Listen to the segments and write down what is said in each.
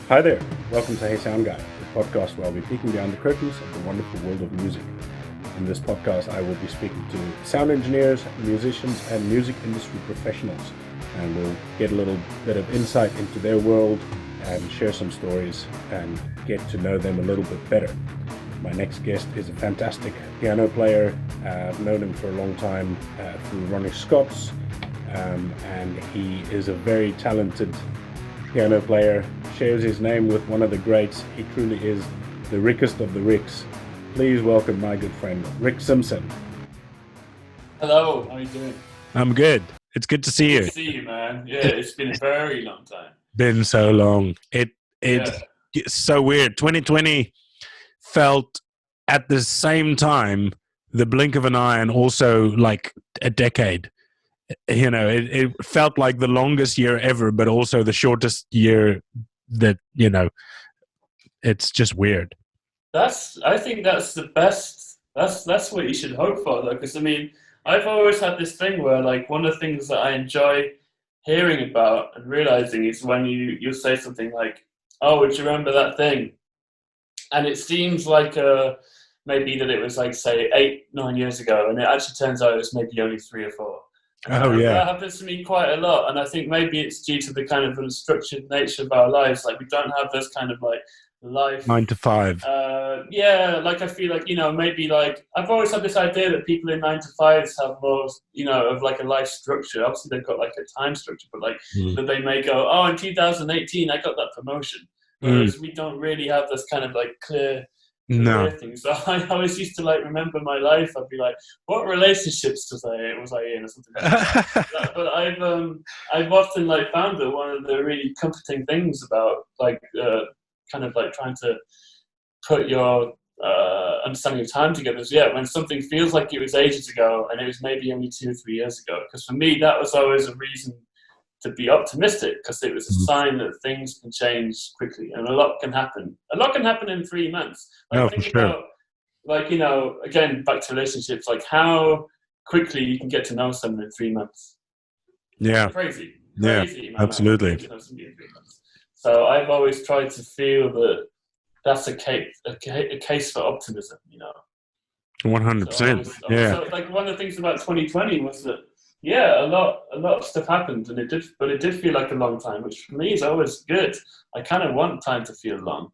Hi there, welcome to Hey Sound Guy, the podcast where I'll be peeking behind the curtains of the wonderful world of music. In this podcast, I will be speaking to sound engineers, musicians, and music industry professionals, and we'll get a little bit of insight into their world and share some stories and get to know them a little bit better. My next guest is a fantastic piano player. I've known him for a long time through Ronnie Scott's, and he is a very talented piano player, shares his name with one of the greats. He truly is the Rickest of the Ricks. Please welcome my good friend, Rick Simpson. Hello, how are you doing? I'm good. It's good to see you. Good to see you, man. Yeah, it's been a very long time. Been so long. It's so weird. 2020 felt at the same time the blink of an eye and also like a decade. You know, it felt like the longest year ever, but also the shortest year that, you know, it's just weird. I think that's the best. That's what you should hope for, though, because I mean, I've always had this thing where, like, one of the things that I enjoy hearing about and realizing is when you say something like, "Oh, do you remember that thing?" And it seems like maybe that it was like, say, 8-9 years ago, and it actually turns out it was maybe only 3 or 4. Oh, yeah. That happens to me quite a lot, and I think maybe it's due to the kind of unstructured nature of our lives. Like, we don't have this kind of like life 9 to 5. Yeah, like I feel like, you know, maybe like I've always had this idea that people in 9 to 5s have more, you know, of like a life structure. Obviously, they've got like a time structure, but like that they may go, "Oh, in 2018, I got that promotion." Whereas we don't really have this kind of like clear thing. So I always used to like remember my life. I'd be like, "What relationships was I in?" or something like that. But I've often like found that one of the really comforting things about like kind of like trying to put your understanding of time together is, when something feels like it was ages ago and it was maybe only 2 or 3 years ago. Because for me, that was always a reason to be optimistic, because it was a sign that things can change quickly and a lot can happen. A lot can happen in 3 months. Like, think about, like, you know, again, back to relationships, like how quickly you can get to know someone in 3 months. Yeah. Crazy. Yeah, absolutely. So I've always tried to feel that that's a case for optimism, you know. 100%. So like one of the things about 2020 was that, a lot of stuff happened, and it did feel like a long time, which for me is always good. I kind of want time to feel long.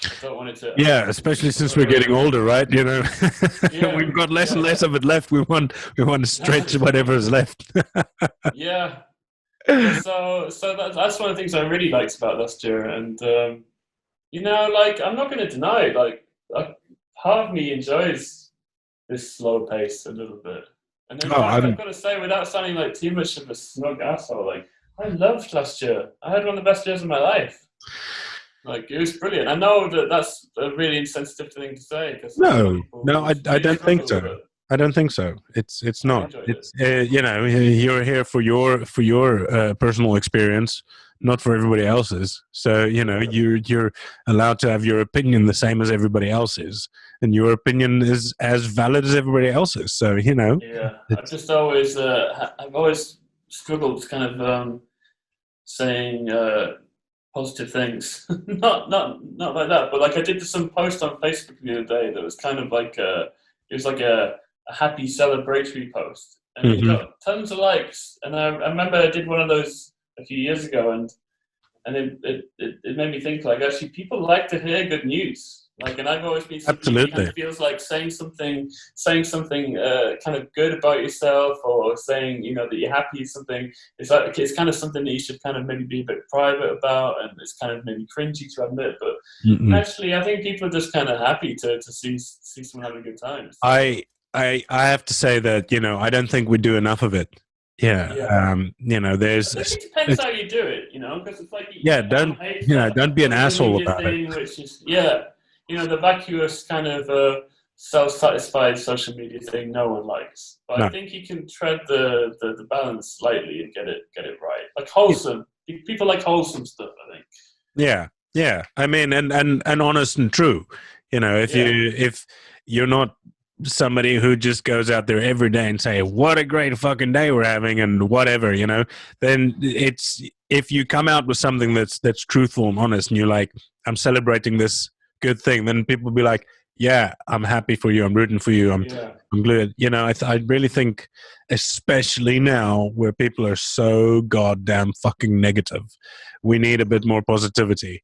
I don't want it to. Yeah, especially since we're getting older, right? You know, we've got less and less of it left. We want to stretch whatever is left. Yeah. So that's one of the things I really liked about last year, and you know, like, I'm not going to deny it. Like, part of me enjoys this slow pace a little bit. And then I've got to say, without sounding like too much of a smug asshole, like, I loved last year. I had one of the best years of my life. Like, it was brilliant. I know that that's a really insensitive thing to say. No, I don't think so. I don't think so. It's not. It's you know, you're here for your personal experience, not for everybody else's. So, you know, you're allowed to have your opinion the same as everybody else's, and your opinion is as valid as everybody else's. So, you know. Yeah, I've always struggled kind of saying positive things. not like that, but like I did some post on Facebook the other day that was kind of like it was like a happy celebratory post, and it got tons of likes. And I remember I did one of those a few years ago, and it made me think, like, actually people like to hear good news. Like, and I've always been somebody who kind of feels like saying something kind of good about yourself, or saying, you know, that you're happy is something. It's kind of something that you should kind of maybe be a bit private about, and it's kind of maybe cringy to admit. But actually, I think people are just kind of happy to see someone having a good time. So, I have to say that, you know, I don't think we do enough of it. Yeah. You know, there's. It depends how you do it, you know, because it's like don't be an asshole about it. Which is, you know, the vacuous kind of self-satisfied social media thing no one likes. But I think you can tread the balance slightly and get it right. Like wholesome. People like wholesome stuff, I think. Yeah. I mean, and honest and true. You know, if you're not somebody who just goes out there every day and say, what a great fucking day we're having and whatever, then if you come out with something that's truthful and honest and you're like, I'm celebrating this good thing, then people will be like, yeah, I'm happy for you. I'm rooting for you. I'm glad. I really think, especially now where people are so goddamn fucking negative, we need a bit more positivity.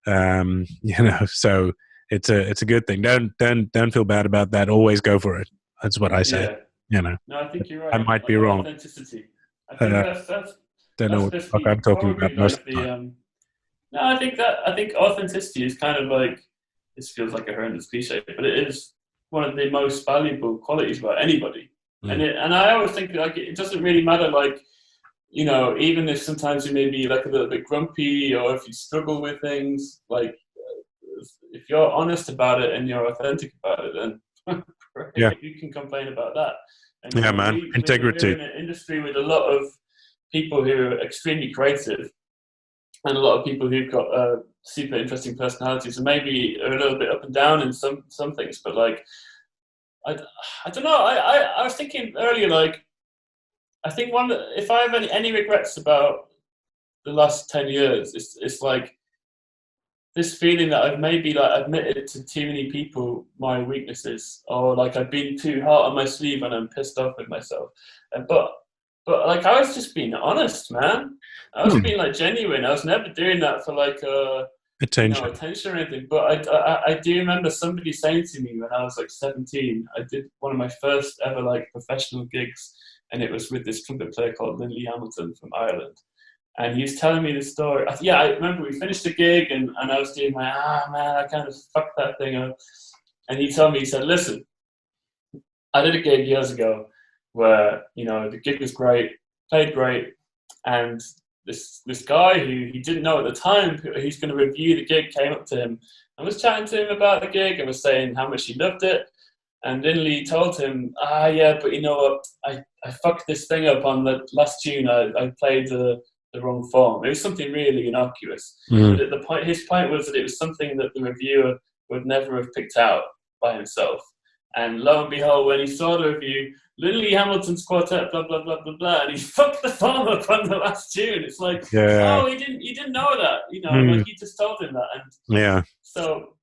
So it's a good thing. Don't feel bad about that. Always go for it. That's what I say. No, I think you're right. I might be wrong. Authenticity. I think that's don't know what the fuck I'm talking about most of the time. No, I think authenticity is kind of like, this feels like a horrendous cliche, but it is one of the most valuable qualities about anybody. And I always think like it doesn't really matter, like, even if sometimes you may be like a little bit grumpy or if you struggle with things, like if you're honest about it and you're authentic about it, then you can complain about that. And, man, integrity. We're in an industry with a lot of people who are extremely creative and a lot of people who've got super interesting personalities and maybe are a little bit up and down in some things, but like I don't know. I was thinking earlier, like I think if I have any regrets about the last 10 years, it's like this feeling that I've maybe like admitted to too many people my weaknesses, or like I've been too hard on my sleeve and I'm pissed off with myself. But like I was just being honest, man. I was being like genuine. I was never doing that for like attention or anything. But I do remember somebody saying to me when I was like 17, I did one of my first ever like professional gigs, and it was with this trumpet player called Lindley Hamilton from Ireland. And he was telling me the story. I remember we finished the gig and I was doing my, man, I kind of fucked that thing up. And he told me, he said, listen, I did a gig years ago where, the gig was great, played great, and this guy who he didn't know at the time, who's going to review the gig, came up to him and was chatting to him about the gig and was saying how much he loved it. And Lindley told him, yeah, but you know what, I fucked this thing up on the last tune. I played the wrong form. It was something really innocuous. But his point was that it was something that the reviewer would never have picked out by himself. And lo and behold, when he saw the review, Lindley Hamilton's quartet, blah blah blah blah blah, and he fucked the form up on the last tune. It's like, oh, he didn't know that, like he just told him that, and so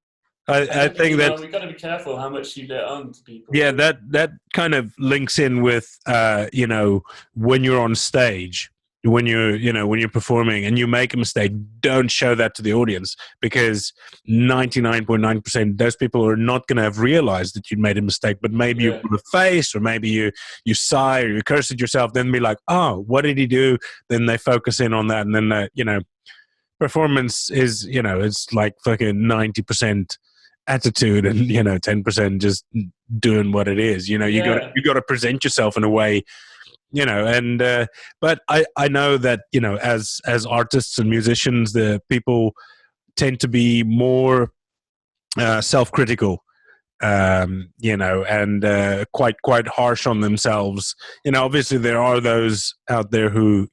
I think that we've got to be careful how much you let on to people. Yeah, that kind of links in with when you're on stage. When you're performing and you make a mistake, don't show that to the audience, because 99.9% those people are not going to have realized that you made a mistake, but maybe you put a face, or maybe you sigh, or you curse at yourself, then be like, oh, what did he do? Then they focus in on that, and then performance is it's like fucking 90% attitude and 10% just doing what it is. You got to present yourself in a way. But I know that as artists and musicians, the people tend to be more self-critical, and quite harsh on themselves. Obviously there are those out there who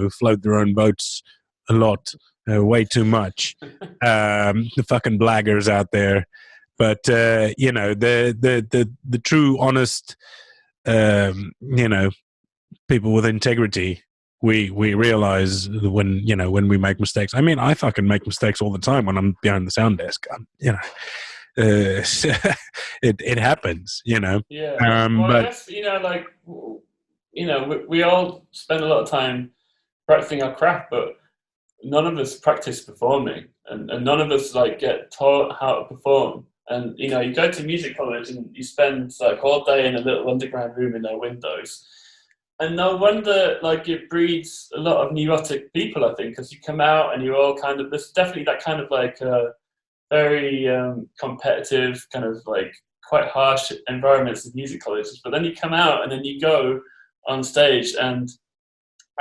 float their own boats a lot, way too much. The fucking blaggers out there, but the true, honest, people with integrity, we realize when we make mistakes. I mean, I fucking make mistakes all the time when I'm behind the sound desk. It happens, Yeah. But I guess we all spend a lot of time practicing our craft, but none of us practice performing, and none of us like get taught how to perform. And you go to music college and you spend like all day in a little underground room in their windows. And no wonder, like, it breeds a lot of neurotic people, I think, because you come out and you're all kind of, there's definitely that kind of like very competitive, kind of like quite harsh environments of music colleges. But then you come out and then you go on stage and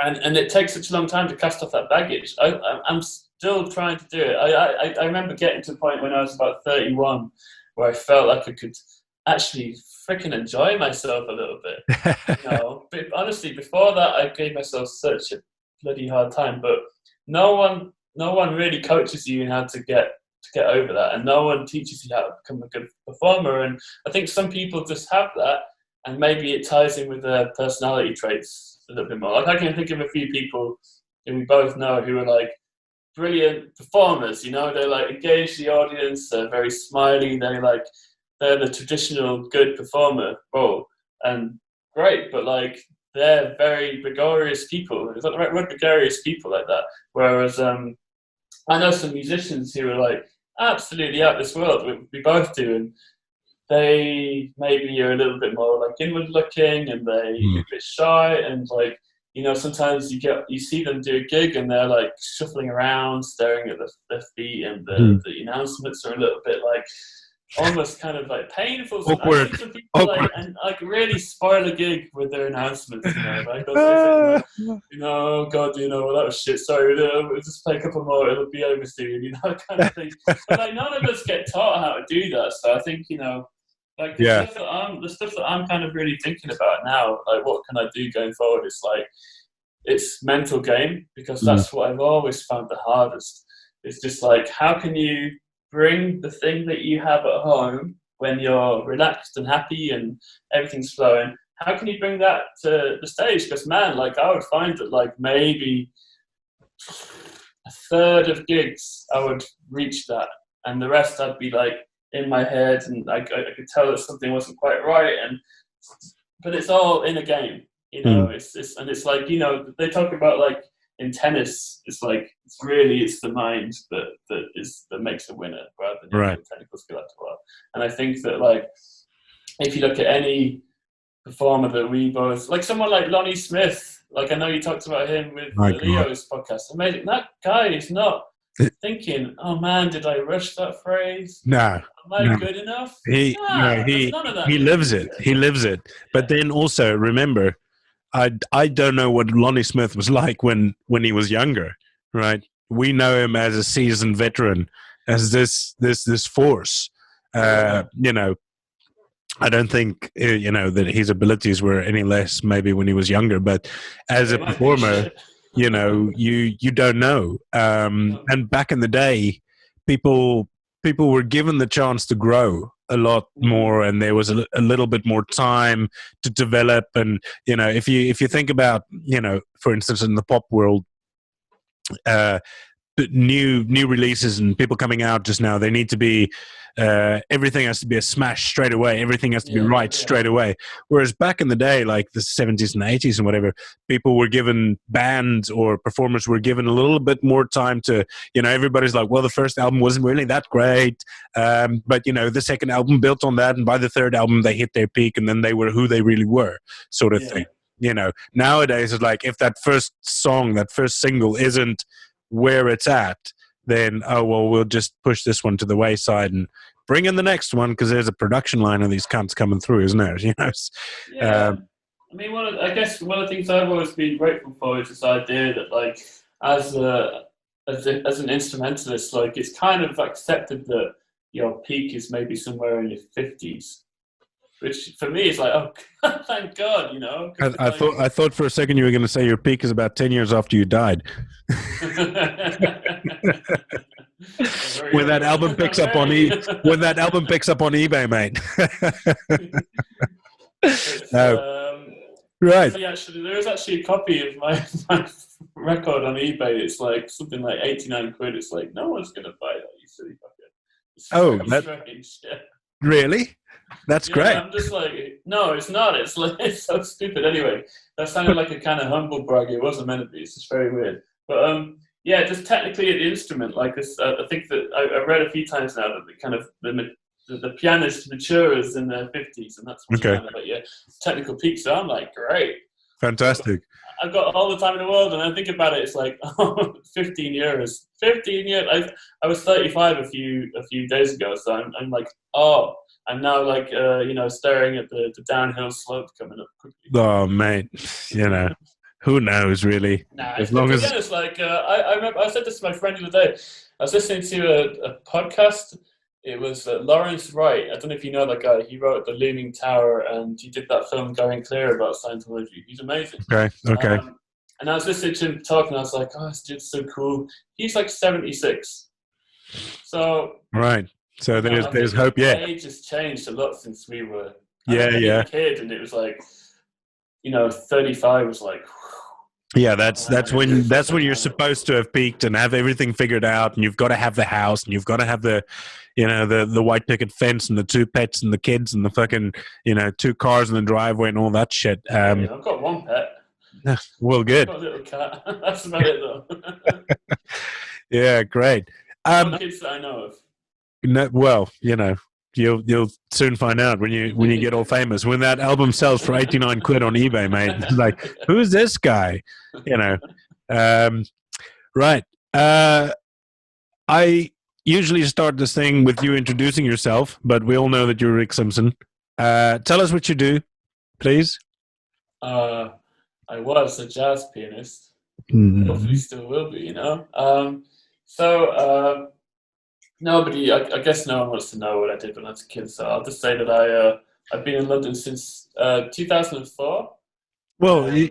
it takes such a long time to cast off that baggage. I'm still trying to do it. I remember getting to a point when I was about 31 where I felt like I could actually freaking enjoy myself a little bit. But honestly, before that, I gave myself such a bloody hard time. But no one really coaches you in how to get get over that, and no one teaches you how to become a good performer. And I think some people just have that, and maybe it ties in with their personality traits a little bit more. Like I can think of a few people that we both know who are like brilliant performers. You know, they like engage the audience. They're very smiley. They're the traditional good performer role, and great, but like they're very gregarious people. Is that the right word? Gregarious people like that. Whereas I know some musicians who are like absolutely out of this world. We both do, and they maybe are a little bit more like inward looking, and they're a bit shy, and like, you know, sometimes you see them do a gig and they're like shuffling around, staring at their feet, and the announcements are a little bit like almost kind of like painful. Awkward. I think some people like really spoil a gig with their announcements. You know, like they'll say something like, you know, God, you know, well, that was shit. Sorry, we'll just play a couple more. It'll be over soon. You know, kind of thing. But like none of us get taught how to do that. So I think, you know, like the stuff that I'm kind of really thinking about now, like what can I do going forward? It's like it's mental game, because that's what I've always found the hardest. It's just like, how can you bring the thing that you have at home when you're relaxed and happy and everything's flowing, how can you bring that to the stage? Because man, like I would find that like maybe a third of gigs I would reach that, and the rest I'd be like in my head, and I could tell that something wasn't quite right, but it's all in a game, you know. It's like, you know, they talk about like in tennis, it's like it's the mind that makes a winner rather than the technical skill afterward. And I think that like if you look at any performer that we both like, someone like Lonnie Smith, like I know you talked about him with Leo's podcast. Amazing. That guy is not thinking, oh man, did I rush that phrase? No. Am I good enough? He lives it. He lives it. But then also remember, I don't know what Lonnie Smith was like when he was younger, right? We know him as a seasoned veteran, as this force. You know, I don't think you know that his abilities were any less maybe when he was younger, but as a performer, you know, you don't know. And back in the day, people were given the chance to grow a lot more, and there was a little bit more time to develop. And you know, if you think about, you know, for instance, in the pop world, new releases and people coming out just now, they need to be everything has to be a smash straight away, everything has to be right straight away. Whereas back in the day, like the 70s and 80s and whatever, people were given, bands or performers were given a little bit more time to, you know, everybody's like, well, the first album wasn't really that great, but you know, the second album built on that, and by the third album they hit their peak, and then they were who they really were, sort of thing. You know, nowadays it's like, if that first song, that first single isn't where it's at, then we'll just push this one to the wayside and bring in the next one, because there's a production line of these cunts coming through, isn't there? You know. I mean, I guess one of the things I've always been grateful for is this idea that, like, as an instrumentalist, like, it's kind of accepted that your peak is maybe somewhere in your 50s. Which for me is like, oh, thank God, you know. I thought for a second you were going to say your peak is about 10 years after you died. When that album picks up on eBay, mate. Right. There is actually a copy of my record on eBay. It's like something like 89 quid. It's like, no one's going to buy that, you silly fucker. It's strange. Yeah. Really? That's great. I'm just like, no, it's not. It's like, it's so stupid. Anyway, that sounded like a kind of humble brag. It wasn't meant to be. It's just very weird. But just technically the instrument, like this, I think that I've read a few times now that the pianist matures in their 50s, and that's what's kind of like technical peak. So I'm like, great, fantastic. I've got all the time in the world, and I think about it, it's like 15 years. 15 years. I was 35 a few days ago, so I'm like, I'm now like staring at the downhill slope coming up quickly. Oh, mate, you know, who knows really? Nah, as long as it's like I remember I said this to my friend the other day. I was listening to a podcast. It was Lawrence Wright. I don't know if you know that guy. He wrote The Looming Tower, and he did that film Going Clear about Scientology. He's amazing. Okay. And I was listening to him talk, and I was like, oh, this dude's so cool. He's like 76. So Right. So there's hope. The Yeah. age has changed a lot since we were. Yeah. A kid, and it was like, 35 was like. Yeah, that's when you're supposed to have peaked and have everything figured out, and you've got to have the house, and you've got to have the, the white picket fence, and the 2 pets, and the kids, and the fucking 2 cars in the driveway, and all that shit. I've got 1 pet. Well, good. I've got a little cat. That's about it, though. Yeah, great. No kids that I know of. No, well, you'll soon find out when you get all famous. When that album sells for 89 quid on eBay, mate, it's like, who's this guy? Right. I usually start this thing with you introducing yourself, but we all know that you're Rick Simpson. Tell us what you do, please. I was a jazz pianist. Mm-hmm. Hopefully still will be, Nobody, I guess no one wants to know what I did when I was a kid, so I'll just say that I've been in London since 2004. Well, you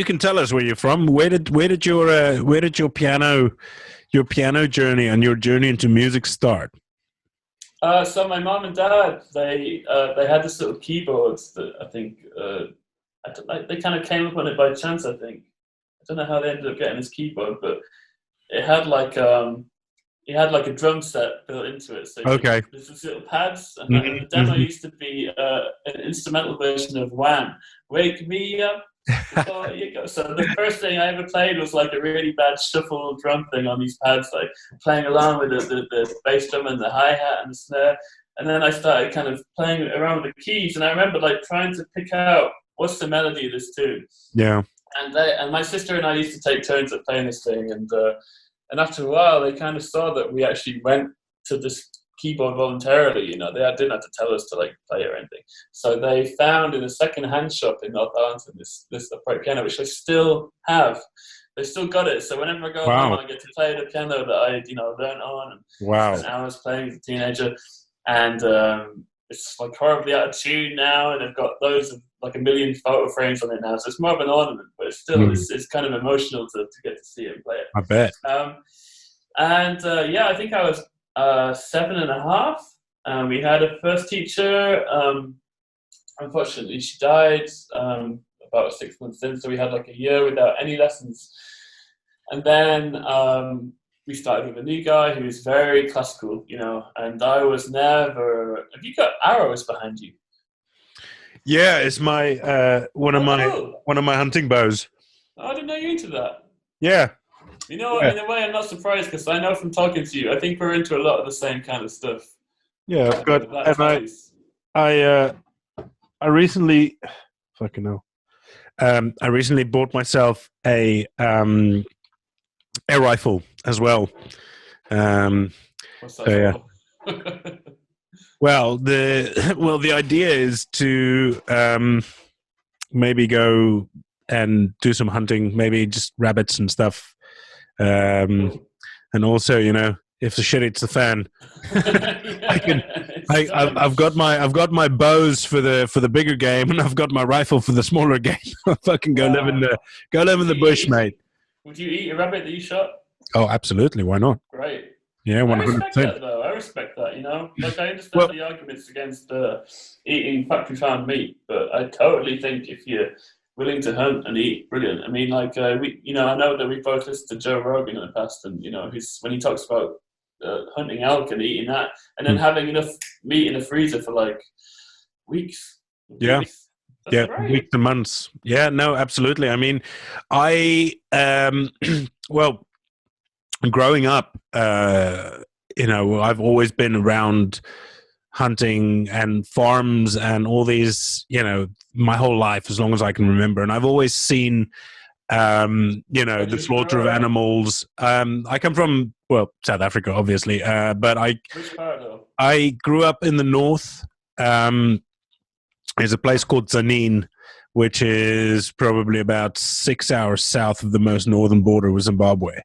can tell us where you're from. Where did your piano journey and your journey into music start? So my mom and dad, they had this little keyboard that I think they kind of came up on it by chance. I think I don't know how they ended up getting this keyboard, but it had like a drum set built into it. So okay, there's these little pads, and the demo used to be an instrumental version of Wham! Wake Me Up before you go. So the first thing I ever played was like a really bad shuffle drum thing on these pads, like playing along with the bass drum and the hi-hat and the snare. And then I started kind of playing around with the keys, and I remember like trying to pick out what's the melody of this tune. Yeah. And my sister and I used to take turns at playing this thing, and after a while, they kind of saw that we actually went to this keyboard voluntarily. They didn't have to tell us to like play or anything. So they found in a second-hand shop in Northampton this upright piano, which they still have. They still got it. So whenever I go home, I get to play the piano that I learned on. And spent hours playing as a teenager, and it's like horribly out of tune now. And I've got loads of like 1 million photo frames on it now, so it's more of an ornament, but it's still it's kind of emotional to get to see it and play it. I bet. I think I was 7.5. We had a first teacher. Unfortunately, she died about 6 months in, so we had like a year without any lessons. And then we started with a new guy who was very classical, and I was never. Have you got arrows behind you? Yeah, it's my one of my hunting bows. I didn't know you're into that. Yeah. In a way, I'm not surprised because I know from talking to you, I think we're into a lot of the same kind of stuff. Yeah, I've got. And I recently, fucking hell. I recently bought myself a rifle as well. What's that? Yeah. Well, the idea is to maybe go and do some hunting, maybe just rabbits and stuff, and also, if the shit hits the fan, I've got my bows for the bigger game, and I've got my rifle for the smaller game. I'll fucking go live in the bush, mate. Would you eat a rabbit that you shot? Oh, absolutely. Why not? Great. Yeah, 100%. I respect that, though. I respect that, Like, I understand the arguments against eating factory farmed meat, but I totally think if you're willing to hunt and eat, brilliant. I mean, like, I know that we both listened to Joe Rogan in the past, and, when he talks about hunting elk and eating that, and then having enough meat in the freezer for, like, weeks. Yeah. That's great. Weeks to months. Yeah, no, absolutely. I mean, well, growing up, I've always been around hunting and farms and all these, my whole life, as long as I can remember. And I've always seen, the slaughter of animals. I come from, South Africa, obviously, but Which part, though? I grew up in the north. There's a place called Sardinian, which is probably about 6 hours south of the most northern border with Zimbabwe.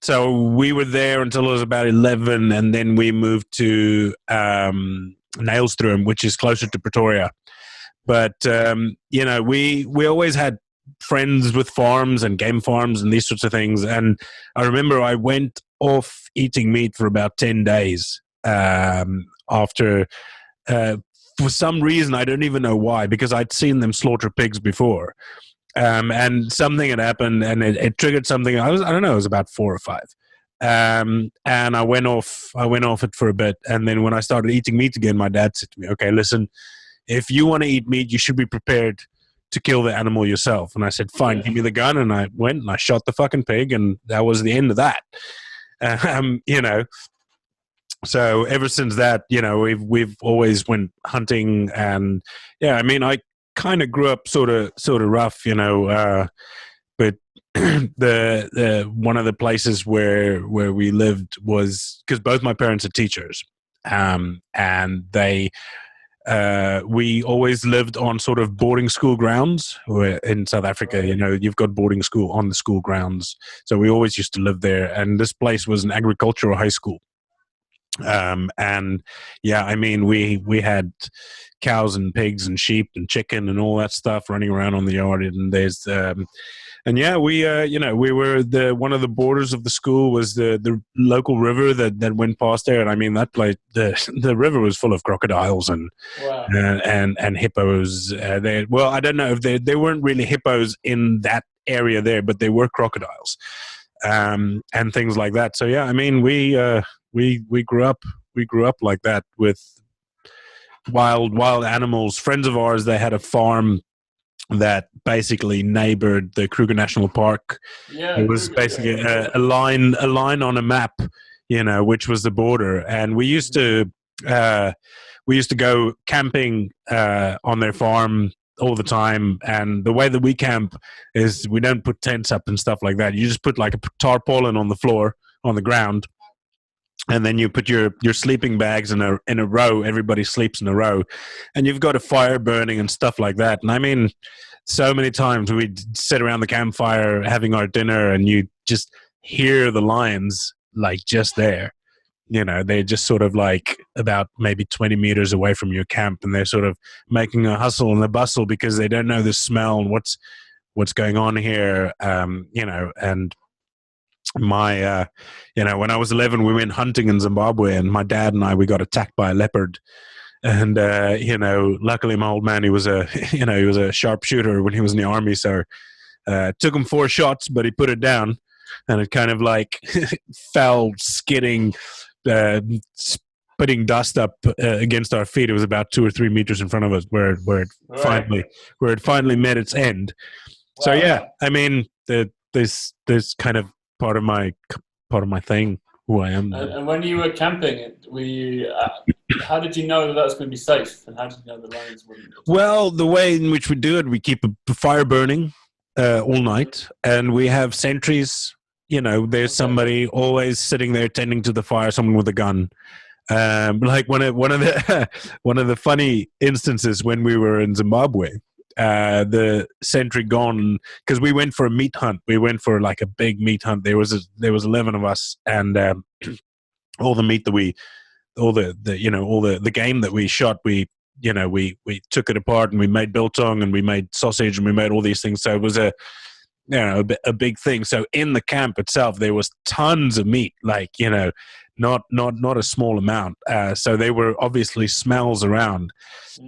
So we were there until I was about 11, and then we moved to Nailstroom, which is closer to Pretoria. But we always had friends with farms and game farms and these sorts of things. And I remember I went off eating meat for about 10 days after, for some reason, I don't even know why, because I'd seen them slaughter pigs before. And something had happened, and it triggered something. I don't know, it was about 4 or 5. And I went off it for a bit. And then when I started eating meat again, my dad said to me, okay, listen, if you want to eat meat, you should be prepared to kill the animal yourself. And I said, fine, give me the gun. And I went and I shot the fucking pig, and that was the end of that. You know, so ever since that, you know, we've always went hunting. And yeah, I mean, I kind of grew up sort of rough, you know, but the one of the places where we lived was, because both my parents are teachers, and they we always lived on sort of boarding school grounds. Where in South Africa, you know, you've got boarding school on the school grounds, so we always used to live there. And this place was an agricultural high school. And yeah, I mean, we had cows and pigs and sheep and chicken and all that stuff running around on the yard. And there's and yeah, we you know, we were one of the borders of the school was the local river that went past there. And I mean, that place, the river was full of crocodiles and and hippos. Well, I don't know if they weren't really hippos in that area there, but they were crocodiles and things like that. So yeah, I mean, we grew up like that with wild animals. Friends of ours, they had a farm that basically neighbored the Kruger National Park. Yeah, it was basically a line on a map, you know, which was the border. And we used to go camping on their farm all the time. And the way that we camp is we don't put tents up and stuff like that. You just put like a tarpaulin on the floor, on the ground. And then you put your sleeping bags in a row. Everybody sleeps in a row, and you've got a fire burning and stuff like that. And I mean, so many times we'd sit around the campfire having our dinner, and you just hear the lions like just there. You know, they're just sort of like about maybe 20 meters away from your camp, and they're sort of making a hustle and a bustle because they don't know the smell and what's going on here. You know, and my you know, when I was 11, we went hunting in Zimbabwe, and my dad and we got attacked by a leopard. And you know, luckily my old man, he was a sharpshooter when he was in the army, so took him 4 shots, but he put it down, and it kind of like fell skidding, putting dust up against our feet. It was about 2 or 3 meters in front of us where it finally met its end. Wow. So yeah, I mean, this kind of part of my thing, who I am. And when you were camping, how did you know that was going to be safe, and how did you know the lions wouldn't? Well, the way in which we do it, we keep a fire burning all night, and we have sentries. You know, there's somebody always sitting there tending to the fire, someone with a gun. Like one of the funny instances when we were in Zimbabwe. The sentry gone, because we went for a meat hunt. We went for like a big meat hunt. There was 11 of us, and all the meat that all the game that we shot, we took it apart, and we made biltong, and we made sausage, and we made all these things. So it was a big thing. So in the camp itself, there was tons of meat, like, you know, not a small amount. So there were obviously smells around.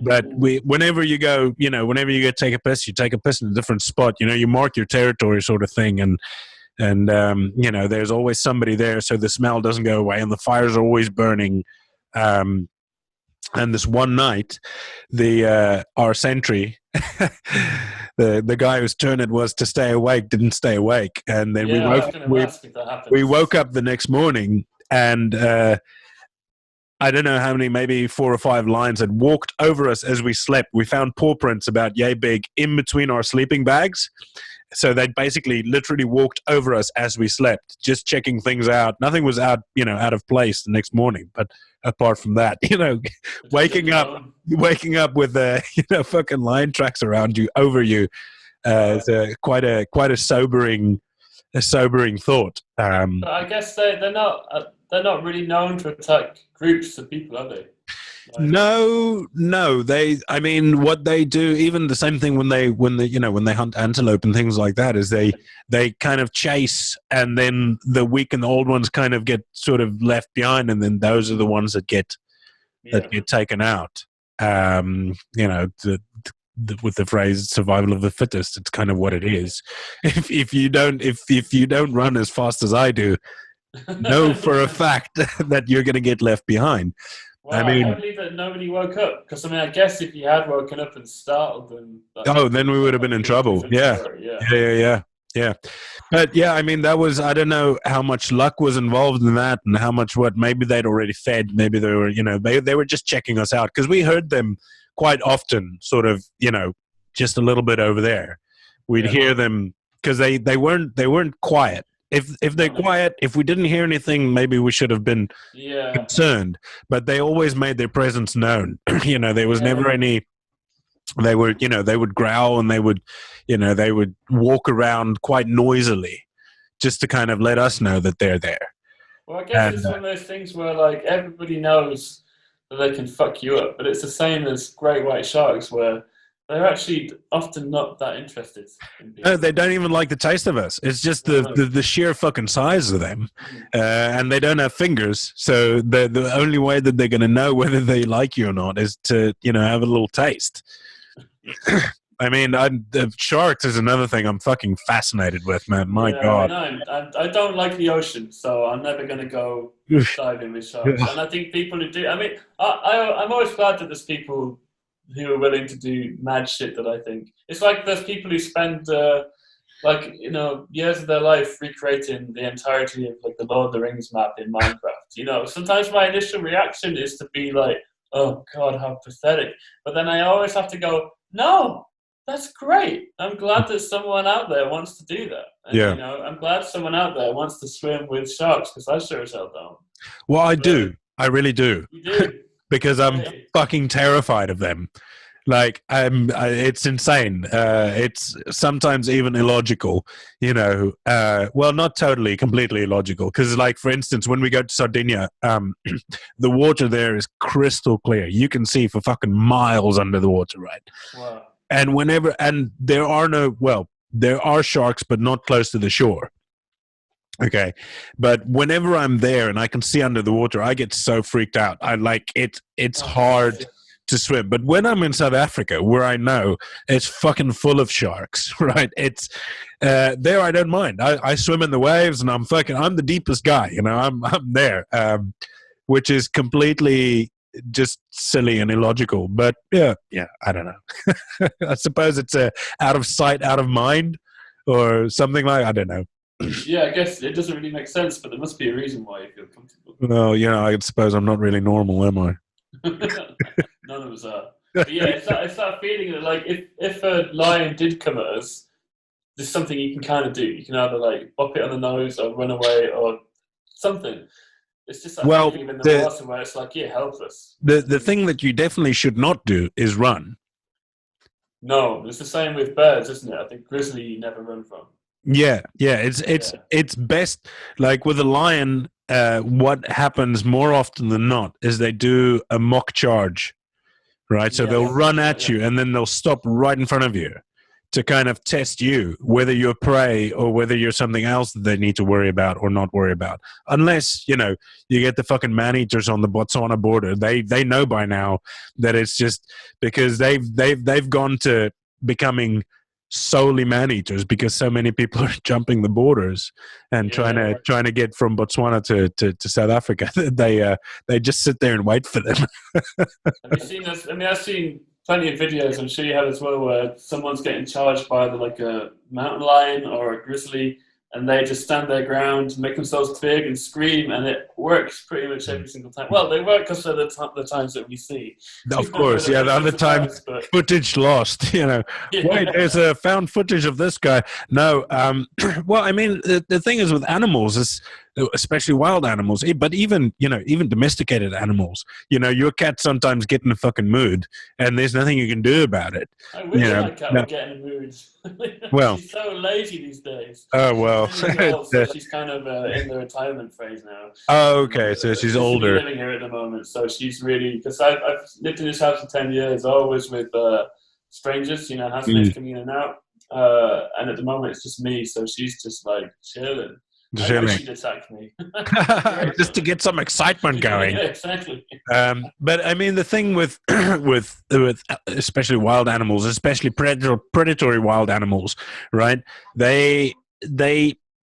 But whenever you go take a piss, you take a piss in a different spot. You know, you mark your territory, sort of thing, and you know, there's always somebody there, so the smell doesn't go away, and the fires are always burning. And this one night, our sentry, the guy whose turn it was to stay awake, didn't stay awake, and then we woke up the next morning, and I don't know how many, maybe 4 or 5 lions had walked over us as we slept. We found paw prints about yay big in between our sleeping bags. So they basically literally walked over us as we slept, just checking things out. Nothing was out of place the next morning. But apart from that, you know, waking up with fucking lion tracks around you, over you, is quite a sobering thought. But I guess they're not really known to attack groups of people, are they? Like, No. I mean, what they do, even the same thing when they hunt antelope and things like that, is they kind of chase, and then the weak and the old ones kind of get sort of left behind, and then those are the ones that get taken out. With the phrase "survival of the fittest," it's kind of what it is. If you don't run as fast as I do, know for a fact that you're going to get left behind. Well, I can't believe that nobody woke up, because I guess if you had woken up and startled them, then we would have been in trouble. Yeah. But that was, I don't know how much luck was involved in that, and how much maybe they'd already fed, maybe they were, they were just checking us out, because we heard them quite often, sort of, just a little bit over there. We'd hear them, because they weren't quiet. If they're quiet, if we didn't hear anything, maybe we should have been concerned. But they always made their presence known. There was never any. They were, they would growl, and they would walk around quite noisily, just to kind of let us know that they're there. Well, I guess it's one of those things where, like, everybody knows that they can fuck you up, but it's the same as great white sharks, where they're actually often not that interested in people. No, they don't even like the taste of us. It's just the sheer fucking size of them. And they don't have fingers. So the only way that they're going to know whether they like you or not is to, have a little taste. The sharks is another thing I'm fucking fascinated with, man. My God. I don't like the ocean, so I'm never going to go diving with sharks. And I think people who do, I'm always glad that there's people who are willing to do mad shit that I think. It's like there's people who spend, years of their life recreating the entirety of, like, the Lord of the Rings map in Minecraft. Sometimes my initial reaction is to be like, oh, God, how pathetic. But then I always have to go, no, that's great. I'm glad that someone out there wants to do that. And, I'm glad someone out there wants to swim with sharks, because I sure as hell don't. Well, I do. I really do. You do? Because I'm fucking terrified of them. Like, it's insane. It's sometimes even illogical, well, not totally, completely illogical. Because, like, for instance, when we go to Sardinia, the water there is crystal clear. You can see for fucking miles under the water, right? Wow. And there are sharks, but not close to the shore. Okay, but whenever I'm there and I can see under the water, I get so freaked out. It's hard to swim. But when I'm in South Africa, where I know it's fucking full of sharks, right? It's there. I don't mind. I swim in the waves, and I'm the deepest guy. I'm there, which is completely just silly and illogical. But yeah, I don't know. I suppose it's out of sight, out of mind, or something like, I don't know. Yeah, I guess it doesn't really make sense, but there must be a reason why you feel comfortable. Well, I suppose I'm not really normal, am I? None of us are. But yeah, it's that feeling that, like, if a lion did come at us, there's something you can kind of do. You can either, like, bop it on the nose or run away or something. It's just that feeling in the water where it's like, helpless. The thing that you definitely should not do is run. No, it's the same with birds, isn't it? I think grizzly you never run from. Yeah, it's best, like with a lion. What happens more often than not is they do a mock charge, right? So they'll run at you, and then they'll stop right in front of you to kind of test you, whether you're prey or whether you're something else that they need to worry about or not worry about. Unless, you get the fucking man-eaters on the Botswana border. They know by now that it's just because they've gone to becoming solely man-eaters, because so many people are jumping the borders and trying to get from Botswana to South Africa. They just sit there and wait for them. Have you seen this? I've seen plenty of videos, I'm sure you have as well, where someone's getting charged by either like a mountain lion or a grizzly, and they just stand their ground, make themselves big and scream, and it works pretty much every single time. Well, they work because of the times that we see. Of course, the other time, footage lost, Wait, there's a found footage of this guy. No, well, the thing is with animals is especially wild animals, but even domesticated animals. Your cat sometimes get in a fucking mood, and there's nothing you can do about it. I wish my cat would get in a mood. Well, she's so lazy these days. Oh well, She's really old, so she's kind of in the retirement phase now. Oh, okay, so she's older. Living here at the moment, so she's really, because I've lived in this house for 10 years, always with strangers, housemates coming in and out, and at the moment it's just me, so she's just like chilling. I wish she'd attack me. Just to get some excitement going. Yeah, exactly. But I mean, the thing with especially wild animals, especially predatory wild animals, right?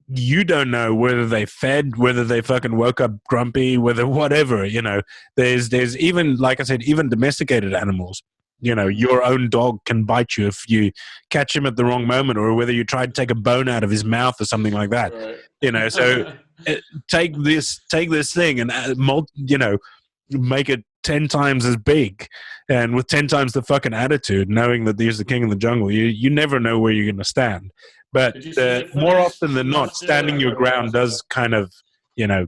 You don't know whether they fed, whether they fucking woke up grumpy, whether whatever, There's even, like I said, even domesticated animals. Your own dog can bite you if you catch him at the wrong moment, or whether you try to take a bone out of his mouth or something like that. Right. So take this thing and make it 10 times as big, and with 10 times the fucking attitude, knowing that he's the king of the jungle. You never know where you're going to stand. But more often than not, standing your ground does kind of,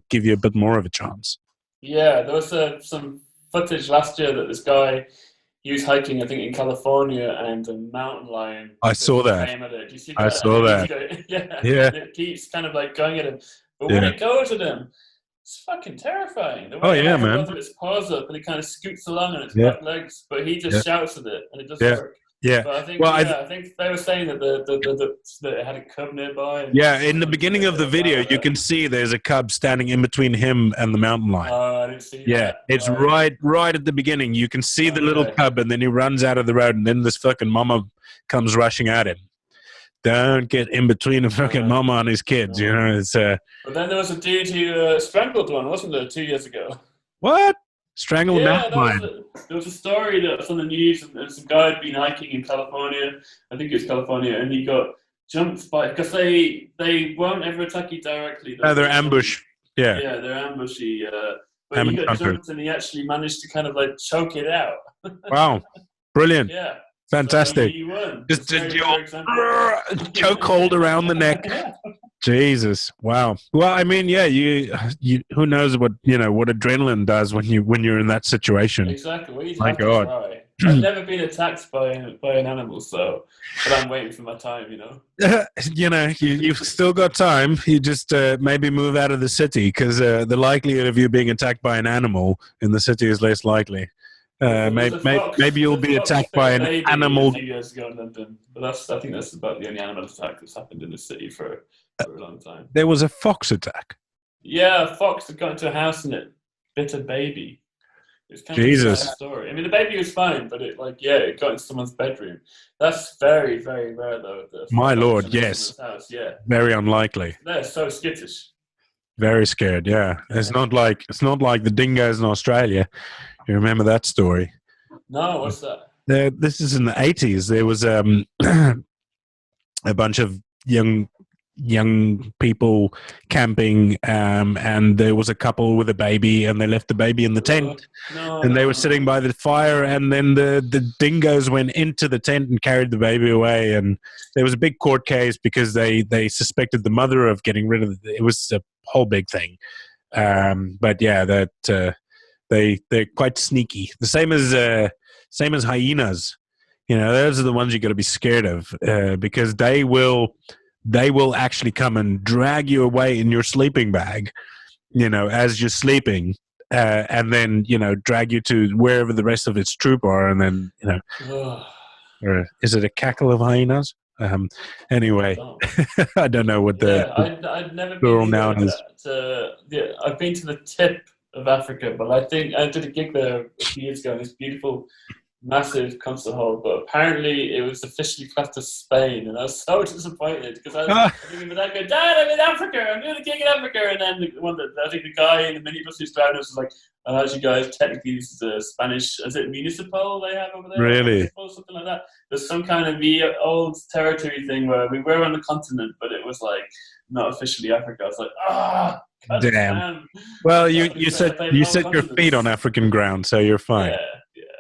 give you a bit more of a chance. Yeah, there was some footage last year that this guy, he was hiking, I think, in California, and a mountain lion. I saw that. Came at it. Do you see that? I saw that. Yeah. It keeps kind of like going at him. But when it goes at him, it's fucking terrifying. The way man. It its paws up and it kind of scoots along on its back legs, but he just shouts at it, and it doesn't work. Yeah. But I think they were saying that that it had a cub nearby. In the beginning of the video, you can see there's a cub standing in between him and the mountain lion. Oh, I didn't see that. Yeah, it's right at the beginning. You can see the little cub, and then he runs out of the road, and then this fucking mama comes rushing at him. Don't get in between a fucking mama and his kids, It's But then there was a dude who strangled one, wasn't there, 2 years ago? What? Strangled mountain lion? There was a story that was on the news, and some guy had been hiking in California. I think it was California, and he got jumped by, because they won't ever attack you directly. They're ambush. Yeah. Yeah, they're ambushy. But he got jumped, and he actually managed to kind of like choke it out. Wow, brilliant. Yeah. Fantastic. So he won. Just choke hold around the neck. Jesus. Wow. Well, I mean, you who knows what adrenaline does when you're in that situation. Exactly. Well, my God. I've never been attacked by an animal, so but I'm waiting for my time, You've still got time. You just maybe move out of the city, because the likelihood of you being attacked by an animal in the city is less likely. Maybe you'll be attacked by an animal. A few years ago in London, but I think that's about the only animal attack that's happened in the city for a long time. There was a fox attack. Yeah, a fox that got into a house and it bit a baby. It's kind Jesus. of a sad story. I mean, the baby was fine, but it got into someone's bedroom. That's very, very rare, though. My lord, yes. House. Yeah. Very unlikely. They're so skittish. Very scared. Yeah. It's not like the dingoes in Australia. You remember that story? No, what's that? This is in the 80s. There was a bunch of young people camping, and there was a couple with a baby, and they left the baby in the tent, and they were sitting by the fire, and then the dingoes went into the tent and carried the baby away, and there was a big court case because they suspected the mother of getting rid of it. It was a whole big thing. But yeah, that they're quite sneaky. The same as hyenas. Those are the ones you got to be scared of, because they will actually come and drag you away in your sleeping bag, as you're sleeping, and then drag you to wherever the rest of its troop are, and then or is it a cackle of hyenas? Anyway, I don't know what I'd never plural noun is. I've been to the tip of Africa, but I think I did a gig there a few years ago in this beautiful, massive concert hall, but apparently it was officially classed as Spain, and I was so disappointed because I was thinking about that, going, Dad, I'm in Africa, I'm doing a gig in Africa, and then I think the guy in the minibus who's driving us was like, actually guys, technically this is a Spanish, is it municipal they have over there? Really? Something like that. There's some kind of old territory thing where we were on the continent, but it was like not officially Africa. I was like, damn. Well, you set your feet on African ground, so you're fine. Yeah.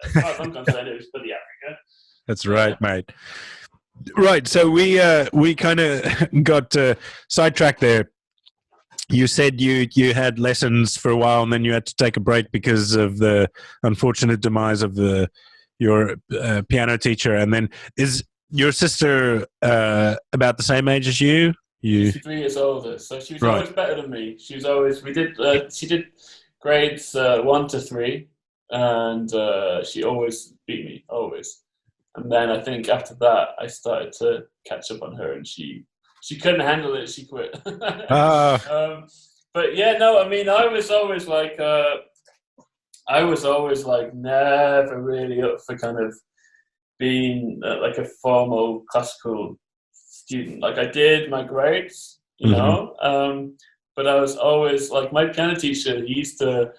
As far as I'm concerned, it was pretty Africa. That's right, mate. Right, so we kind of got sidetracked there you said you had lessons for a while, and then you had to take a break because of the unfortunate demise of your piano teacher. And then is your sister about the same age as you? She's 3 years older, so she was always better than me. She was always she did grades 1 to 3, and she always beat me, always. And then I think after that, I started to catch up on her, and she couldn't handle it. She quit. But yeah, no, I mean, I was always like never really up for kind of being like a formal classical student. Like I did my grades, you know, but I was always like my piano teacher. He used to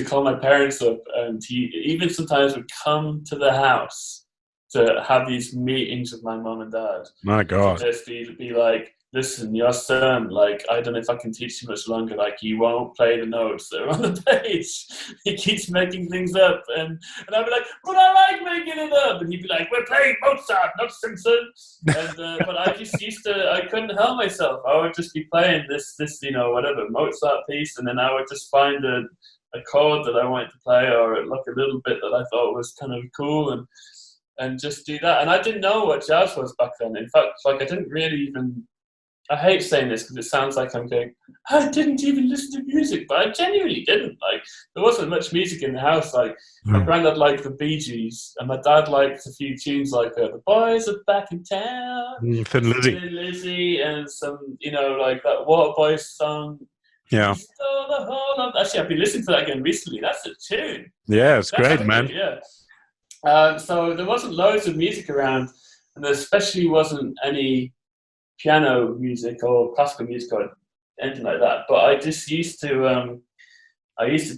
call my parents up, and he even sometimes would come to the house to have these meetings with my mom and dad. My God. To just be like, listen, your son, like, I don't know if I can teach you much longer. Like, he won't play the notes that are on the page. He keeps making things up. And I'd be like, but I like making it up. And he'd be like, we're playing Mozart, not Simpson. And but I just I couldn't help myself. I would just be playing this, you know, whatever, Mozart piece. And then I would just find a chord that I wanted to play, or like a little bit that I thought was kind of cool, and just do that. And I didn't know what jazz was back then. In fact, like, I didn't really even, I hate saying this because it sounds like I'm going, I didn't even listen to music, but I genuinely didn't. Like, there wasn't much music in the house. Like, my granddad liked the Bee Gees, and my dad liked a few tunes like The Boys Are Back in Town, Thin Lizzy. Lizzy, and some, you know, like that Waterboy song. Yeah. Actually, I've been listening to that again recently. That's a tune. Yeah, it's great, man. Yeah. So there wasn't loads of music around, and there especially wasn't any piano music or classical music or anything like that. But I just used to,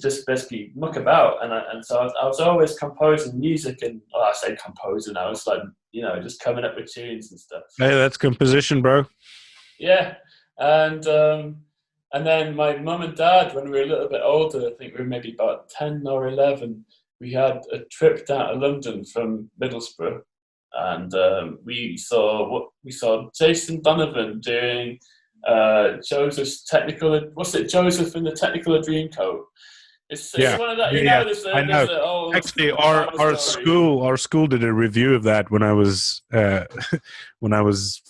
just basically muck about, and so I was always composing music, and I say composing, I was like, you know, just coming up with tunes and stuff. Hey, that's composition, bro. Yeah, and then my mum and dad, when we were a little bit older, I think we were maybe about 10 or 11. We had a trip down to London from Middlesbrough, and we saw Jason Donovan doing Joseph's technical. What's it? Joseph in the Technicolor Dreamcoat. It's one of that. You know, I know. Actually, our school did a review of that when I was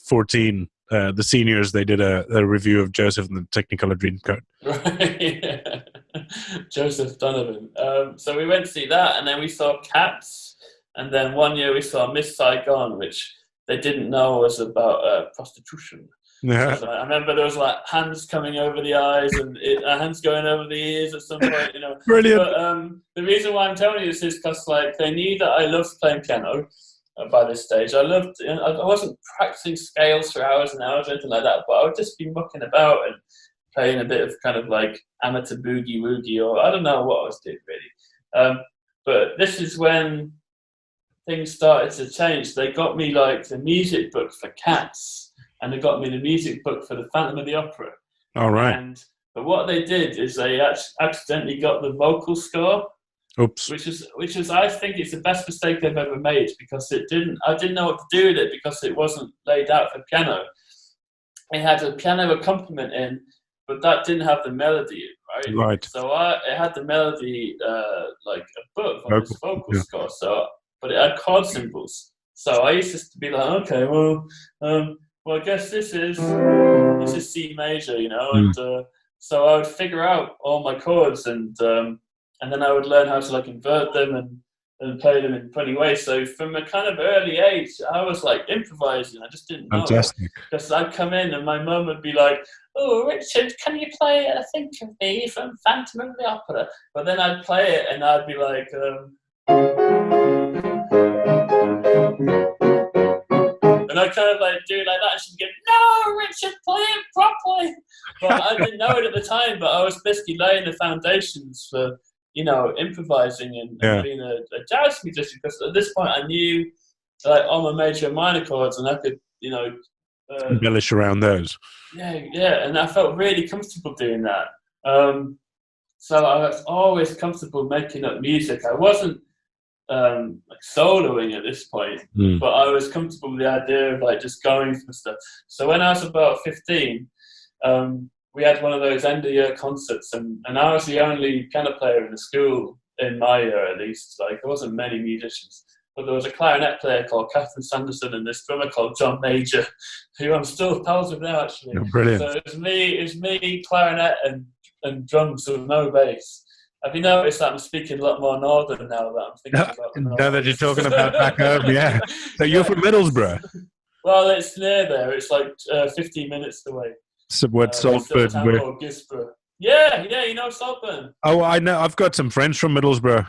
14. The seniors, they did a review of Joseph in the Technicolor Dreamcoat. Right. Yeah. Joseph Donovan. So we went to see that, and then we saw Cats, and then one year we saw Miss Saigon, which they didn't know was about prostitution. Yeah. So I remember there was like hands coming over the eyes and hands going over the ears at some point, you know. Brilliant. But the reason why I'm telling you this is because like they knew that I loved playing piano by this stage. I wasn't practicing scales for hours and hours or anything like that, but I would just be mucking about and playing a bit of kind of like amateur boogie woogie, or I don't know what I was doing really. But this is when things started to change. They got me like the music book for Cats, and they got me the music book for the Phantom of the Opera. All right. But what they did is they accidentally got the vocal score. Oops. Which is I think it's the best mistake they've ever made, because I didn't know what to do with it, because it wasn't laid out for piano. It had a piano accompaniment in, but that didn't have the melody in, right? Right. So it had the melody like a book on this vocal score. So, but it had chord symbols. So I used to be like, okay, well, I guess this is C major, you know, and so I would figure out all my chords, and then I would learn how to like invert them and play them in funny ways. So from a kind of early age, I was like improvising. I just didn't know. Fantastic. Because I'd come in and my mum would be like, "Oh, Richard, can you play Think of Me from Phantom of the Opera?" But then I'd play it and I'd be like, and I'd kind of like do it like that, and she'd go, "No, Richard, play it properly." But I didn't know it at the time, but I was basically laying the foundations for, you know, improvising and being a jazz musician, because at this point I knew like all my major and minor chords, and I could, you know, embellish around those. Yeah, and I felt really comfortable doing that. So I was always comfortable making up music. I wasn't like soloing at this point, but I was comfortable with the idea of like just going for stuff. So when I was about 15, we had one of those end of year concerts, and I was the only piano player in the school in my year, at least. Like there wasn't many musicians, but there was a clarinet player called Catherine Sanderson and this drummer called John Major, who I'm still pals with now, actually. Oh, brilliant. So it was me, clarinet and drums with no bass. Have you noticed that I'm speaking a lot more northern now that I'm thinking about the now that you're talking about back home, yeah. So you're from Middlesbrough? Well, it's near there. It's like 15 minutes away. So what, Saltburn? Called Gisborough. Yeah, you know Saltburn. Oh, I know. I've got some friends from Middlesbrough.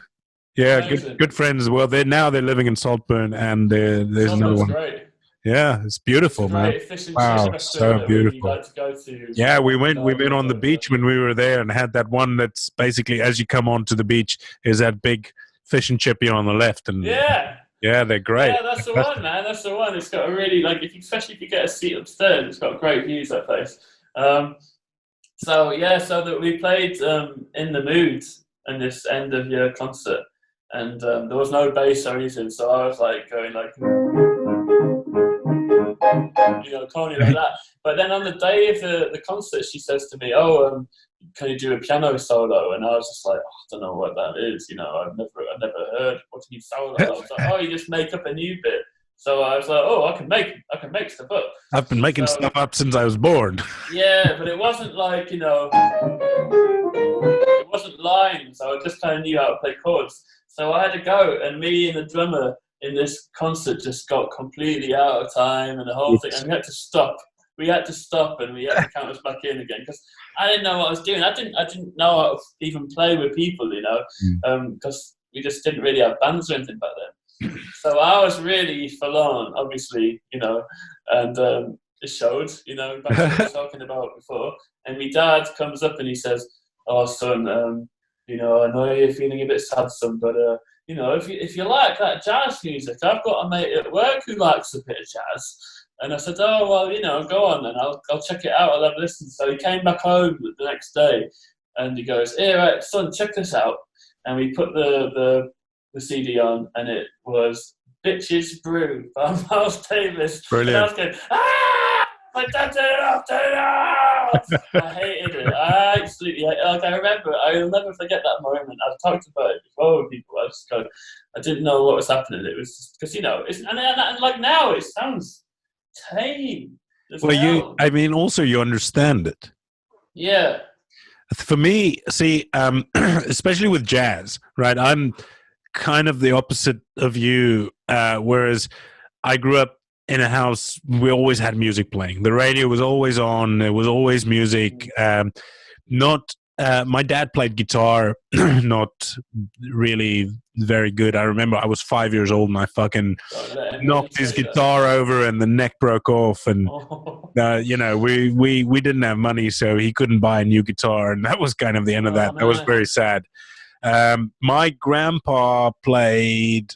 Yeah, good friends. Well, they're living in Saltburn, and there's another one. Great. Yeah, it's beautiful, man. Wow, so beautiful. Like to go to. Yeah, we went on the beach when we were there, and had that one that's basically as you come onto the beach is that big fish and chippy on the left, and yeah, they're great. Yeah, that's the one, man. That's the one. It's got a really especially if you get a seat upstairs, it's got great views. That place. So that we played in the Mood in this end of year concert, and there was no bass or anything, so I was like going like, corny like that. But then on the day of the concert, she says to me, "Oh, can you do a piano solo?" And I was just like, I don't know what that is. I've never heard. What do you mean solo? I was like, oh, you just make up a new bit. So I was like, oh, I can make stuff up. I've been making stuff up since I was born. Yeah, but it wasn't like, it wasn't lines. I just kind of knew how to play chords. So I had to go, and me and the drummer in this concert just got completely out of time, and the whole thing, and we had to stop. And we had to count us back in again, because I didn't know what I was doing. I didn't know how to even play with people, because we just didn't really have bands or anything back then. So I was really forlorn, obviously, and it showed, back to what I was talking about before. And my dad comes up and he says, "Oh, son, I know you're feeling a bit sad, son, but if you like that jazz music, I've got a mate at work who likes a bit of jazz." And I said, "Oh, well, go on then. I'll check it out. I'll have a listen." So he came back home the next day, and he goes, "Here, right, son, check this out." And we put the CD on, and it was Bitches Brew by Miles Davis. Brilliant. And I was going, my dad, turn it off. I hated it. I absolutely hated it. I remember, I'll never forget that moment. I've talked about it before with people. I didn't know what was happening. It was just, because, and like now it sounds tame. Well, also you understand it. Yeah. For me, see, especially with jazz, right? I'm kind of the opposite of you, whereas I grew up in a house, we always had music playing. The radio was always on. There was always music. My dad played guitar, not really very good. I remember I was 5 years old and I fucking knocked his guitar over and the neck broke off. And, we didn't have money, so he couldn't buy a new guitar. And that was kind of the end of that. That was very sad. My grandpa played,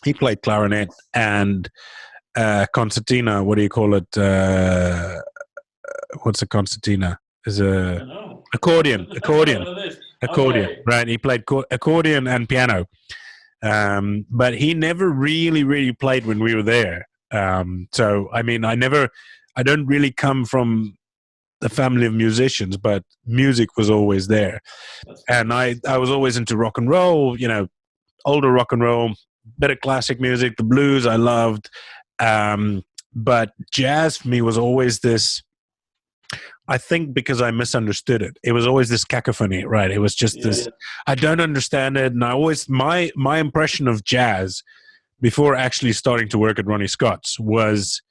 he played clarinet and concertina. What do you call it? What's a concertina? Is a accordion. Okay. Right? He played accordion and piano, but he never really played when we were there. So I don't really come from a family of musicians, but music was always there, and I was always into rock and roll. Older rock and roll, bit of classic music, the blues I loved, but jazz for me was always this. I think because I misunderstood it. It was always this cacophony, right? It was just this. I don't understand it, and I always my impression of jazz before actually starting to work at Ronnie Scott's was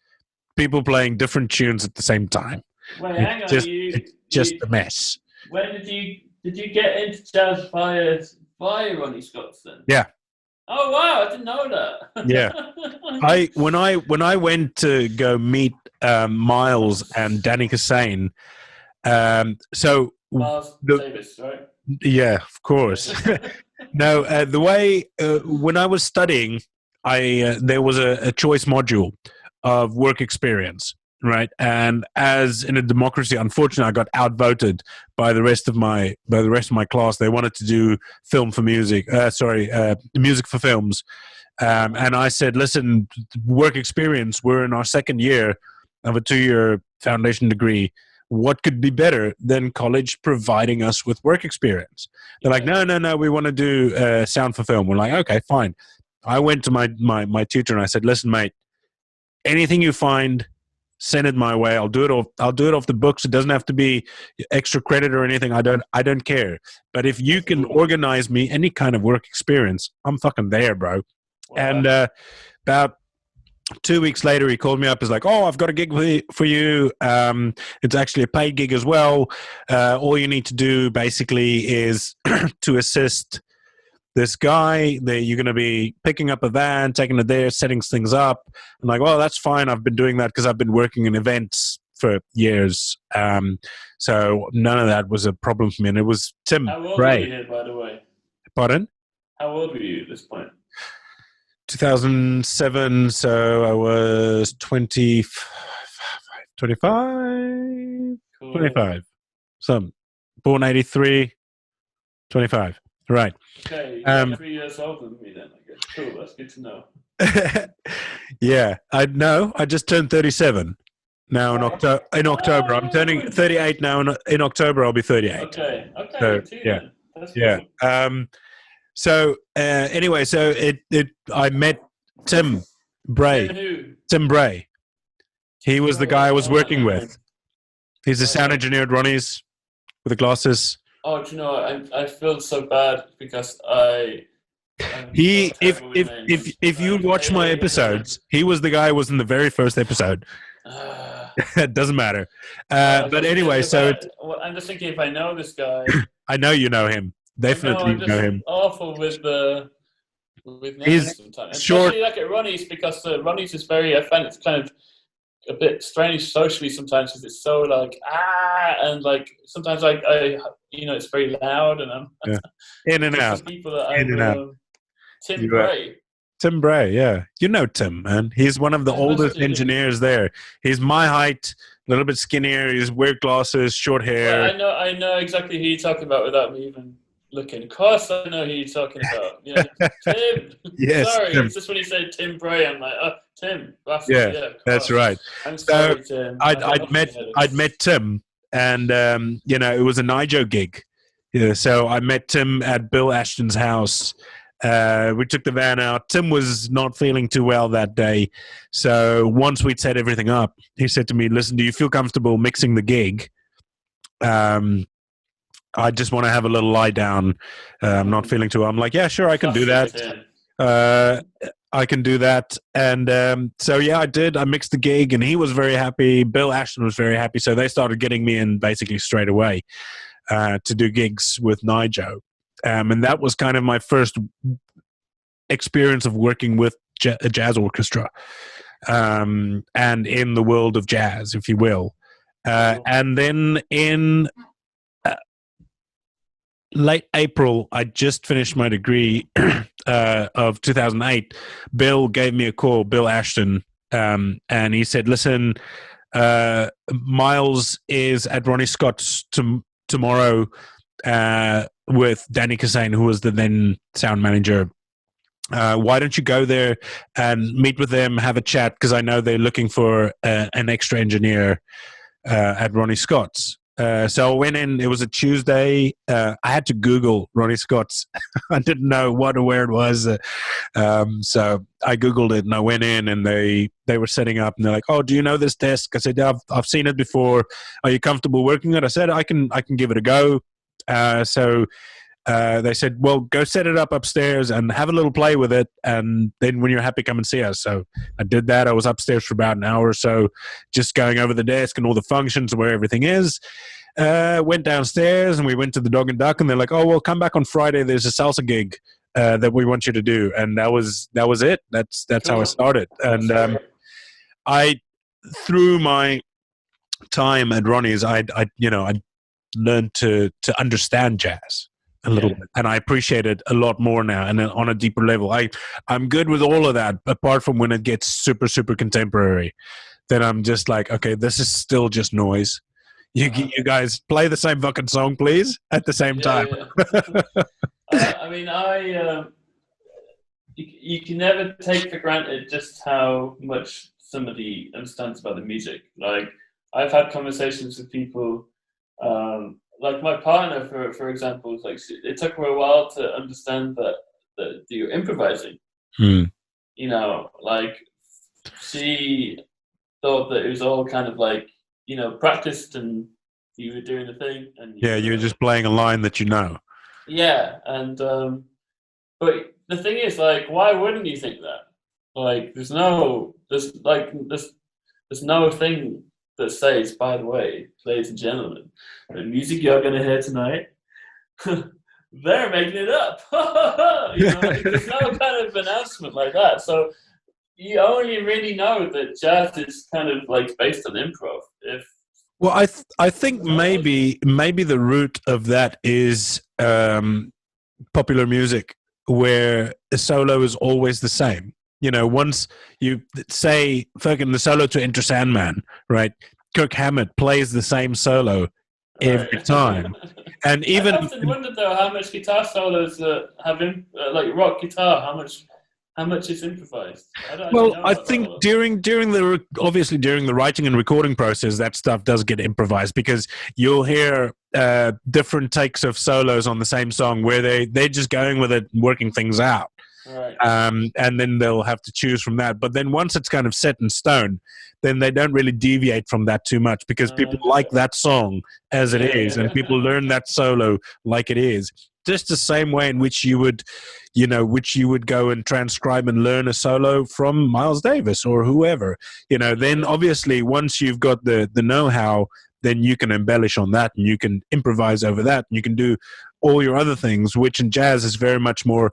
people playing different tunes at the same time. Wait, hang on. It's just a mess. When did you get into jazz via Ronnie Scott's then? Yeah. Oh wow, I didn't know that. Yeah. When I went to go meet Miles and Danny Kassane, Miles Davis, right? Yeah, of course. No, the way when I was studying, there was a choice module of work experience, right? And as in a democracy, unfortunately, I got outvoted by the rest of my class. They wanted to do music for films. And I said, listen, work experience, we're in our second year. of a 2-year foundation degree. What could be better than college providing us with work experience? They're like, no, we want to do sound for film. We're like, okay, fine. I went to my tutor and I said, listen, mate, anything you find, send it my way. I'll do it off the books. It doesn't have to be extra credit or anything. I don't care. But if you can organize me any kind of work experience, I'm fucking there, bro. Wow. And about 2 weeks later, he called me up. He's like, oh, I've got a gig for you. It's actually a paid gig as well. All you need to do basically is to assist this guy that you're going to be picking up a van, taking it there, setting things up. I'm like, well, that's fine. I've been doing that because I've been working in events for years. So none of that was a problem for me. And it was Tim How old Bray. were you, by the way? Pardon? How old were you at this point? 2007, so I was 25. Cool. 25. Some. Born 83, 25. Right. Okay, you're 3 years older than me then, I guess. Cool, that's good to know. Yeah, I just turned 37 now in October. I'm turning 38 now. In October, I'll be 38. Okay, so, yeah. That's yeah. cool. So anyway, so I met Tim Bray. Tim Bray. He was the guy I was working with. He's a sound engineer at Ronnie's with the glasses. Oh, do you know, I feel so bad because if you watch my episodes, he was the guy who was in the very first episode. It doesn't matter. But anyway, so I'm just thinking if I know this guy. I know you know him. Definitely know him. Awful with names sometimes. Especially like at Ronnie's, because Ronnie's is very, I find it's kind of a bit strange socially sometimes because it's so like and like sometimes I it's very loud and I'm in and out. People that in and out. Tim Bray. Tim Bray, yeah, you know Tim, man. He's one of the oldest engineers there. He's my height, a little bit skinnier. He's wears glasses, short hair. Well, I know exactly who you're talking about without me even looking. Of course, I know who you're talking about. Yeah, Tim. Yes, sorry, Tim. It's just when you say Tim Bray, I'm like, oh, Tim. That's right. I'm sorry, Tim. I'd met Tim, and it was a Nijo gig. Yeah, so I met Tim at Bill Ashton's house. We took the van out. Tim was not feeling too well that day, so once we'd set everything up, he said to me, "Listen, do you feel comfortable mixing the gig? I just want to have a little lie down. I'm not feeling too well." I'm like, "Yeah, sure, I can do that. I can do that." And so, yeah, I did. I mixed the gig, and he was very happy. Bill Ashton was very happy. So they started getting me in basically straight away to do gigs with Nijo. And that was kind of my first experience of working with a jazz orchestra and in the world of jazz, if you will. And then in late April, I just finished my degree of 2008. Bill gave me a call, Bill Ashton, and he said, "Listen, Miles is at Ronnie Scott's tomorrow with Danny Kassane, who was the then sound manager. Why don't you go there and meet with them, have a chat, because I know they're looking for an extra engineer at Ronnie Scott's." So I went in. It was a Tuesday. I had to Google Ronnie Scott's. I didn't know what or where it was. So I Googled it and I went in, and they were setting up, and they're like, "Oh, do you know this desk?" I said, I've seen it before. Are you comfortable working it? I said, I can give it a go. So they said, "Well, go set it up upstairs and have a little play with it, and then when you're happy, come and see us." So I did that. I was upstairs for about an hour or so, just going over the desk and all the functions and where everything is. Went downstairs and we went to the Dog and Duck, and they're like, "Oh, well, come back on Friday. There's a salsa gig that we want you to do." And that was it. That's how I started. And I, through my time at Ronnie's, I learned to understand jazz a little bit, and I appreciate it a lot more now, and on a deeper level. I'm good with all of that, apart from when it gets super, super contemporary. Then I'm just like, okay, this is still just noise. You guys play the same fucking song, please, at the same time. Yeah. I mean, you can never take for granted just how much somebody understands about the music. Like I've had conversations with people, like my partner, for example, like it took her a while to understand that you're improvising. You know, like she thought that it was all kind of like, you know, practiced and you were doing the thing. And you're just playing a line that you know. Yeah, and but the thing is, like, why wouldn't you think that? Like, there's no thing that says, by the way, ladies and gentlemen, the music you're going to hear tonight, they're making it up. You know, like, there's no kind of announcement like that. So you only really know that jazz is kind of like based on improv. Well, I think maybe the root of that is popular music, where a solo is always the same. You know, once you say fucking the solo to Enter Sandman, right? Kirk Hammett plays the same solo every time. And even I've often wondered though how much guitar solos have like rock guitar, how much is improvised. I think during the writing and recording process, that stuff does get improvised, because you'll hear different takes of solos on the same song where they're just going with it, working things out. Right. And then they'll have to choose from that. But then once it's kind of set in stone, then they don't really deviate from that too much, because people like that song as it is, and people learn that solo like it is. Just the same way in which you would go and transcribe and learn a solo from Miles Davis or whoever. You know, then obviously once you've got the know-how, then you can embellish on that and you can improvise over that and you can do all your other things, which in jazz is very much more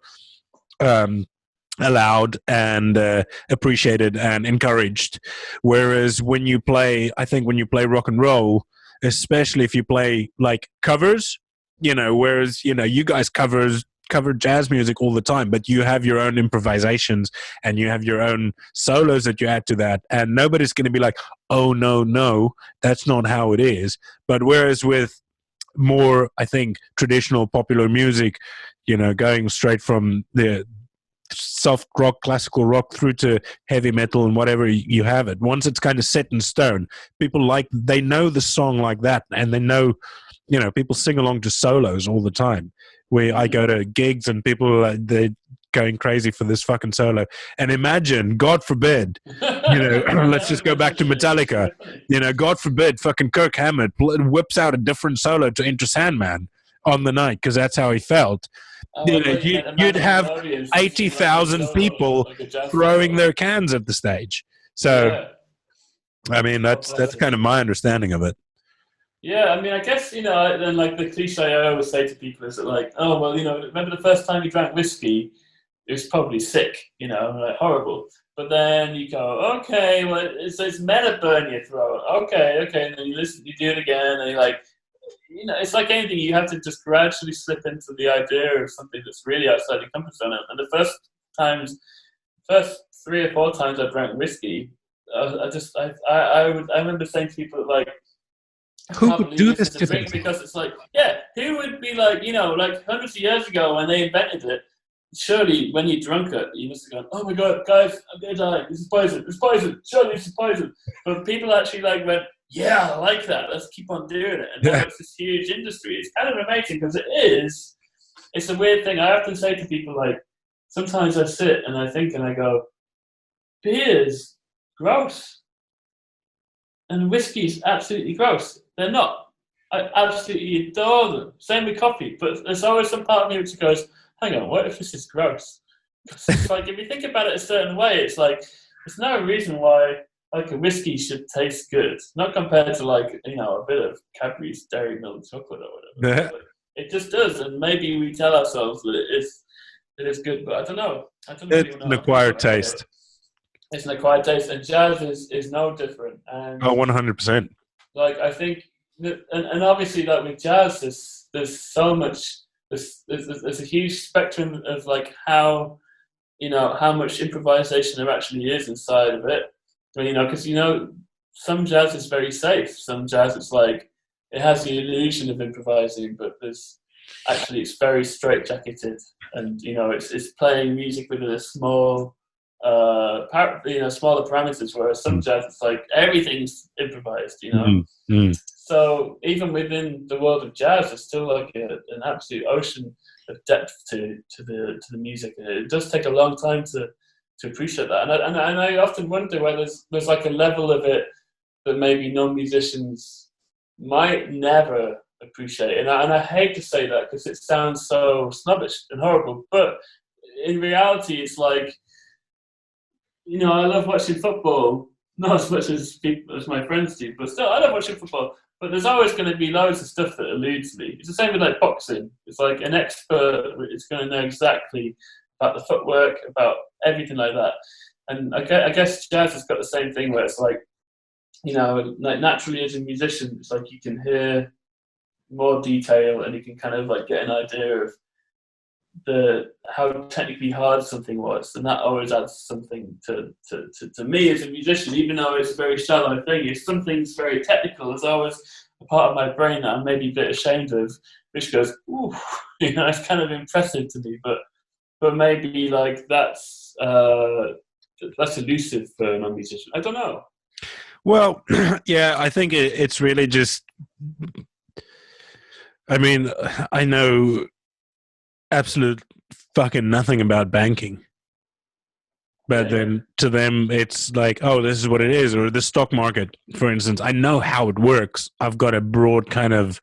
allowed and appreciated and encouraged. Whereas when you play rock and roll, especially if you play like covers, you know, whereas, you know, you guys cover jazz music all the time, but you have your own improvisations and you have your own solos that you add to that, and nobody's going to be like, oh no, that's not how it is. But whereas with more, I think, traditional popular music, you know, going straight from the soft rock, classical rock through to heavy metal and whatever you have it, once it's kind of set in stone, they know the song like that, and they know, you know, people sing along to solos all the time. Where I go to gigs and people they're going crazy for this fucking solo. And imagine, God forbid, you know, let's just go back to Metallica. You know, God forbid, fucking Kirk Hammett whips out a different solo to Enter Sandman on the night because that's how he felt. You know, you'd have 80,000 people throwing their cans at the stage. So, I mean, that's kind of my understanding of it. Yeah, I mean, I guess, you know, then like the cliche I always say to people is that, like, oh, well, you know, remember the first time you drank whiskey? It was probably sick, you know, like horrible. But then you go, okay, well, it's meant to burn your throat. Okay, and then you do it again, and you're like, you know, it's like anything. You have to just gradually slip into the idea of something that's really outside your comfort zone. And the first 3 or 4 times I drank whiskey, I remember saying to people, like, who would do this to drink? Because it's like, yeah, who would be like, you know, like hundreds of years ago when they invented it, surely when you drunk it, you must have gone, oh my God, guys, I'm going to die. This is poison. Surely this is poison. But people actually like went, yeah, I like that. Let's keep on doing it. And now it's this huge industry. It's kind of amazing because it's a weird thing. I often say to people, like, sometimes I sit and I think and I go, beer's gross. And whiskey's absolutely gross. They're not. I absolutely adore them. Same with coffee. But there's always some part of me which goes, hang on, what if this is gross? It's like, if you think about it a certain way, it's like, there's no reason why like a whiskey should taste good. Not compared to, like, you know, a bit of Cadbury's Dairy Milk chocolate or whatever. Yeah. Like, it just does. And maybe we tell ourselves that it is good, but I don't know. It's an acquired taste. It's an acquired taste, and jazz is no different. And 100%. Like, I think, and obviously, like with jazz, there's so much. There's a huge spectrum of like how much improvisation there actually is inside of it. But, you know, because, you know, some jazz is very safe. Some jazz, it's like it has the illusion of improvising, but it's very straitjacketed, and, you know, it's playing music within a small smaller parameters, whereas some jazz, it's like everything's improvised, you know. So even within the world of jazz, there's still like an absolute ocean of depth to the music, and it does take a long time to appreciate that. And I often wonder whether there's like a level of it that maybe non-musicians might never appreciate. And I hate to say that because it sounds so snobbish and horrible, but in reality, it's like, you know, I love watching football, not as much as my friends do, but still, I love watching football. But there's always going to be loads of stuff that eludes me. It's the same with like boxing. It's like an expert is going to know exactly about the footwork, about everything like that. And I guess jazz has got the same thing where it's like, you know, like naturally as a musician, it's like you can hear more detail and you can kind of like get an idea of how technically hard something was, and that always adds something to me as a musician, even though it's a very shallow thing. If something's very technical, there's always a part of my brain that I'm maybe a bit ashamed of, which goes, ooh, you know, it's kind of impressive to me, but maybe like that's elusive for a non-musician. I don't know. Well, yeah, I think it's really just, I mean, I know absolute fucking nothing about banking. But then to them, it's like, oh, this is what it is. Or the stock market, for instance, I know how it works. I've got a broad kind of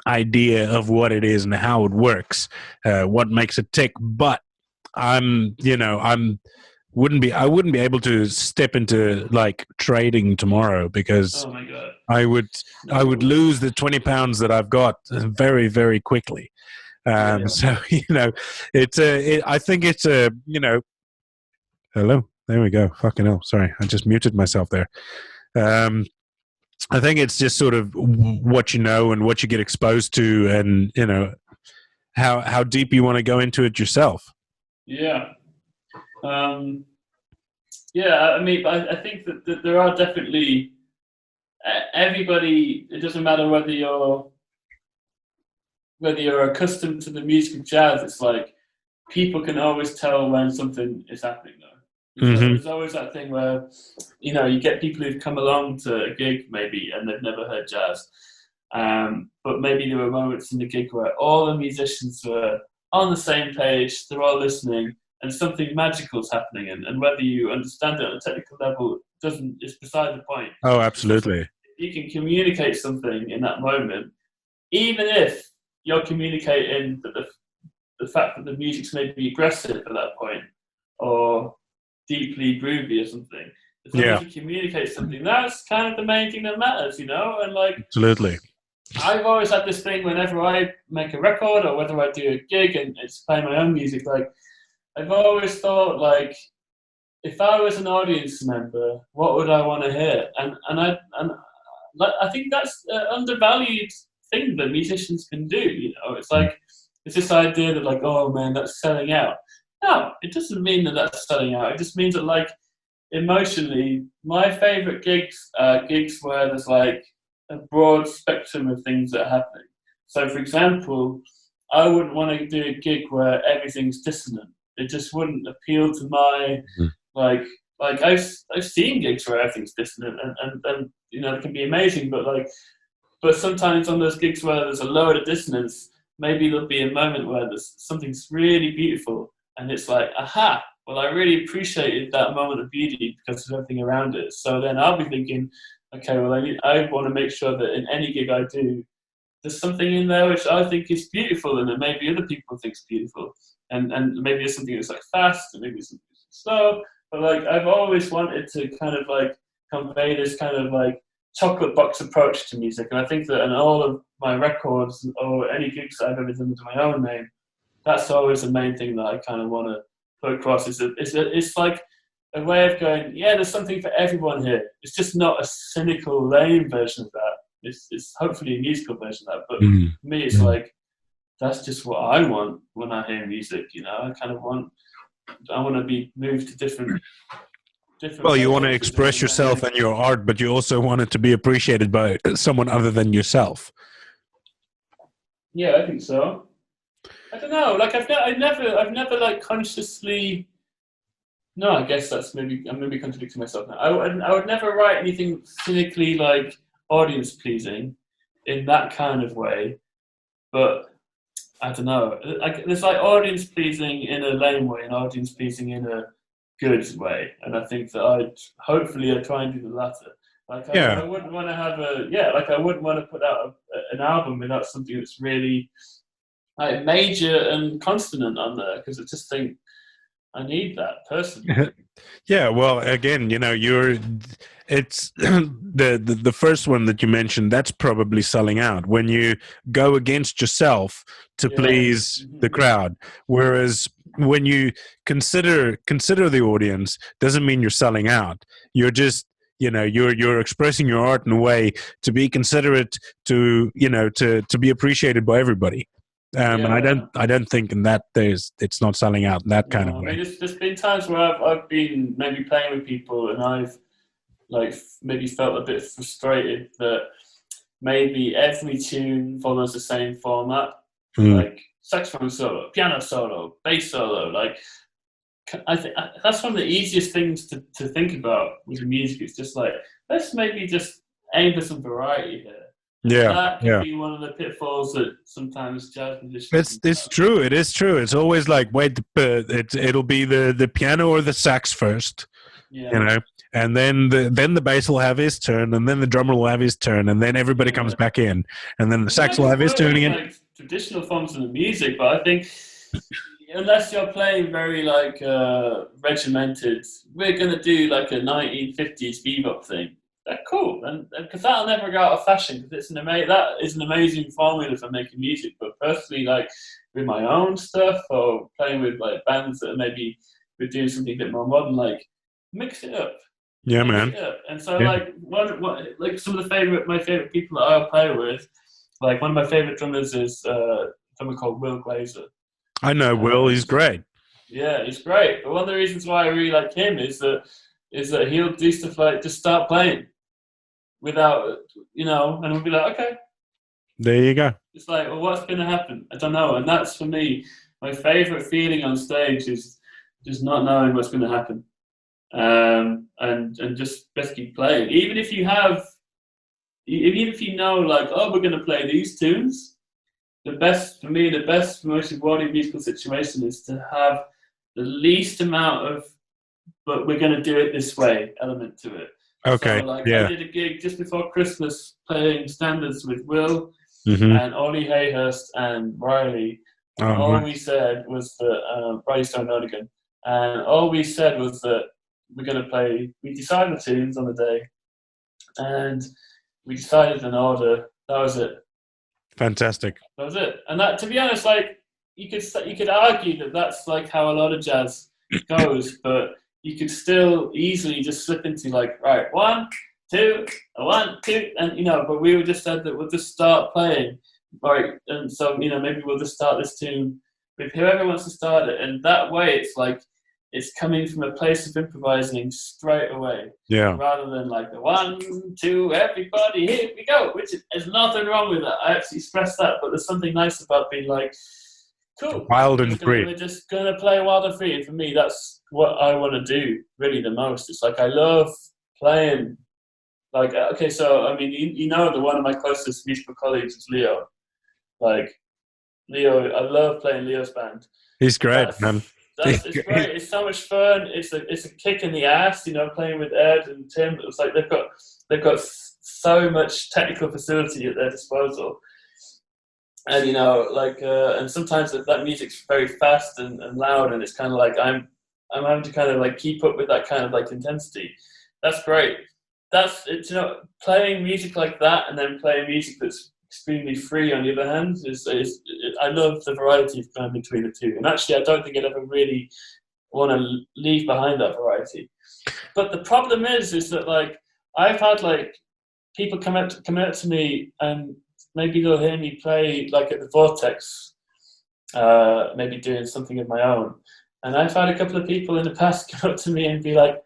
idea of what it is and how it works, what makes it tick. But I wouldn't be able to step into like trading tomorrow because oh my God. I would lose the 20 pounds that I've got very, very quickly. So, you know, I think it's a, you know, hello, there we go. Fucking hell. Sorry. I just muted myself there. I think it's just sort of what you know and what you get exposed to and, you know, how deep you want to go into it yourself. Yeah. I mean, I think that there are definitely everybody, it doesn't matter whether you're accustomed to the music of jazz, it's like people can always tell when something is happening though. There's always that thing where, you know, you get people who've come along to a gig maybe and they've never heard jazz. But maybe there were moments in the gig where all the musicians were on the same page, they're all listening, and something magical is happening. And whether you understand it on a technical level is beside the point. Oh, absolutely. You can communicate something in that moment, even if you're communicating that the fact that the music's maybe aggressive at that point or deeply groovy or something. As long as you communicate something, that's kind of the main thing that matters, you know? And like, absolutely. I've always had this thing whenever I make a record or whether I do a gig and it's playing my own music, like, I've always thought, like, if I was an audience member, what would I want to hear? And I think that's an undervalued thing that musicians can do, you know? It's like, it's this idea that like, oh man, that's selling out. No, it doesn't mean that that's selling out. It just means that like, emotionally, my favorite gigs are gigs where there's like a broad spectrum of things that are happening. So for example, I wouldn't want to do a gig where everything's dissonant. It just wouldn't appeal to my, like I've seen gigs where everything's dissonant and you know, it can be amazing, but sometimes on those gigs where there's a load of dissonance, maybe there'll be a moment where there's something's really beautiful and it's like, aha, well, I really appreciated that moment of beauty because of everything around it. So then I'll be thinking, okay, well, I want to make sure that in any gig I do, there's something in there which I think is beautiful and that maybe other people think is beautiful. And maybe there's something that's like fast and maybe there's something that's slow. But like, I've always wanted to kind of like convey this kind of like chocolate box approach to music. And I think that in all of my records or any gigs that I've ever done under my own name, that's always the main thing that I kind of want to put across. It's like a way of going, yeah, there's something for everyone here. It's just not a cynical, lame version of that. It's hopefully a musical version of that. But for me, it's like, that's just what I want when I hear music, you know? I want to be moved to different well, you want to express yourself and your art, but you also want it to be appreciated by someone other than yourself. Yeah, I think so. I don't know. Like I've never like consciously No, I guess I'm maybe contradicting myself now. I would never write anything cynically like audience pleasing in that kind of way, but I don't know. There's like audience pleasing in a lame way and audience pleasing in a good way, and I think that I'd try and do the latter. Like I wouldn't want to have I wouldn't want to put out an album without something that's really like major and consonant on there, because I just think I need that personally. Yeah, well, again, it's the first one that you mentioned. That's probably selling out when you go against yourself to please the crowd. Whereas when you consider the audience, doesn't mean you're selling out. You're just you're expressing your art in a way to be considerate, to be appreciated by everybody. And I don't think in that it's not selling out in that kind of way. I mean, there's been times where I've been maybe playing with people and I've like maybe felt a bit frustrated that maybe every tune follows the same format, like saxophone solo, piano solo, bass solo. Like I think that's one of the easiest things to think about with the music. It's just like, let's maybe just aim for some variety here. Yeah, that can be one of the pitfalls that sometimes jazz musicians. It's true. It is true. It's always like, wait, it'll be the piano or the sax first, and then the bass will have his turn, and then the drummer will have his turn, and then everybody comes back in, and then the sax will have his turn again. Like traditional forms of the music, but I think unless you're playing very like regimented, we're gonna do like a 1950s bebop thing. Cool, and because that'll never go out of fashion, because that is an amazing formula for making music. But personally, like with my own stuff or playing with like bands that are maybe we're doing something a bit more modern, like mix it up. Yeah, man. And so like like some of my favorite people that I'll play with, like one of my favorite drummers is a drummer called Will Glazer. I know Will. He's great. Yeah, he's great. But one of the reasons why I really like him is that he'll do stuff like just start playing without, and we'll be like, okay. There you go. It's like, well, what's going to happen? I don't know. And that's, for me, my favourite feeling on stage is just not knowing what's going to happen. And just keep playing. Even if you know, like, oh, we're going to play these tunes, the best most rewarding musical situation is to have the least amount of, but we're going to do it this way element to it. Okay. So, I did a gig just before Christmas playing standards with Will and Ollie Hayhurst and Riley. And all we said was that Riley Stone-Nonigan, and all we said was that we're going to play. We decided the tunes on the day, and we decided an order. That was it. Fantastic. That was it. And that, to be honest, like you could argue that that's like how a lot of jazz goes, but you could still easily just slip into like, right, 1, 2, 1, 2, and but we just said that we'll just start playing, right? And so maybe we'll just start this tune with whoever wants to start it, and that way it's like it's coming from a place of improvising straight away, rather than like the 1, 2, everybody, here we go, which there's nothing wrong with that. I actually stress that, but there's something nice about being like, cool, wild and free. We're just gonna play wild and free, and for me, that's what I want to do really the most. It's like I love playing. Like, okay, so I mean, that one of my closest musical colleagues is Leo. Like, Leo, I love playing Leo's band. He's great, man. It's great. It's so much fun. It's a kick in the ass, playing with Ed and Tim. It's like they've got so much technical facility at their disposal. And and sometimes that music's very fast and loud, and it's kind of like I'm having to kind of like keep up with that kind of like intensity. That's great. That's it. Playing music like that, and then playing music that's extremely free on the other hand I love the variety of going between the two. And actually, I don't think I'd ever really want to leave behind that variety. But the problem is that like I've had like people come out to me and maybe they'll hear me play like at the Vortex, maybe doing something of my own. And I've had a couple of people in the past come up to me and be like,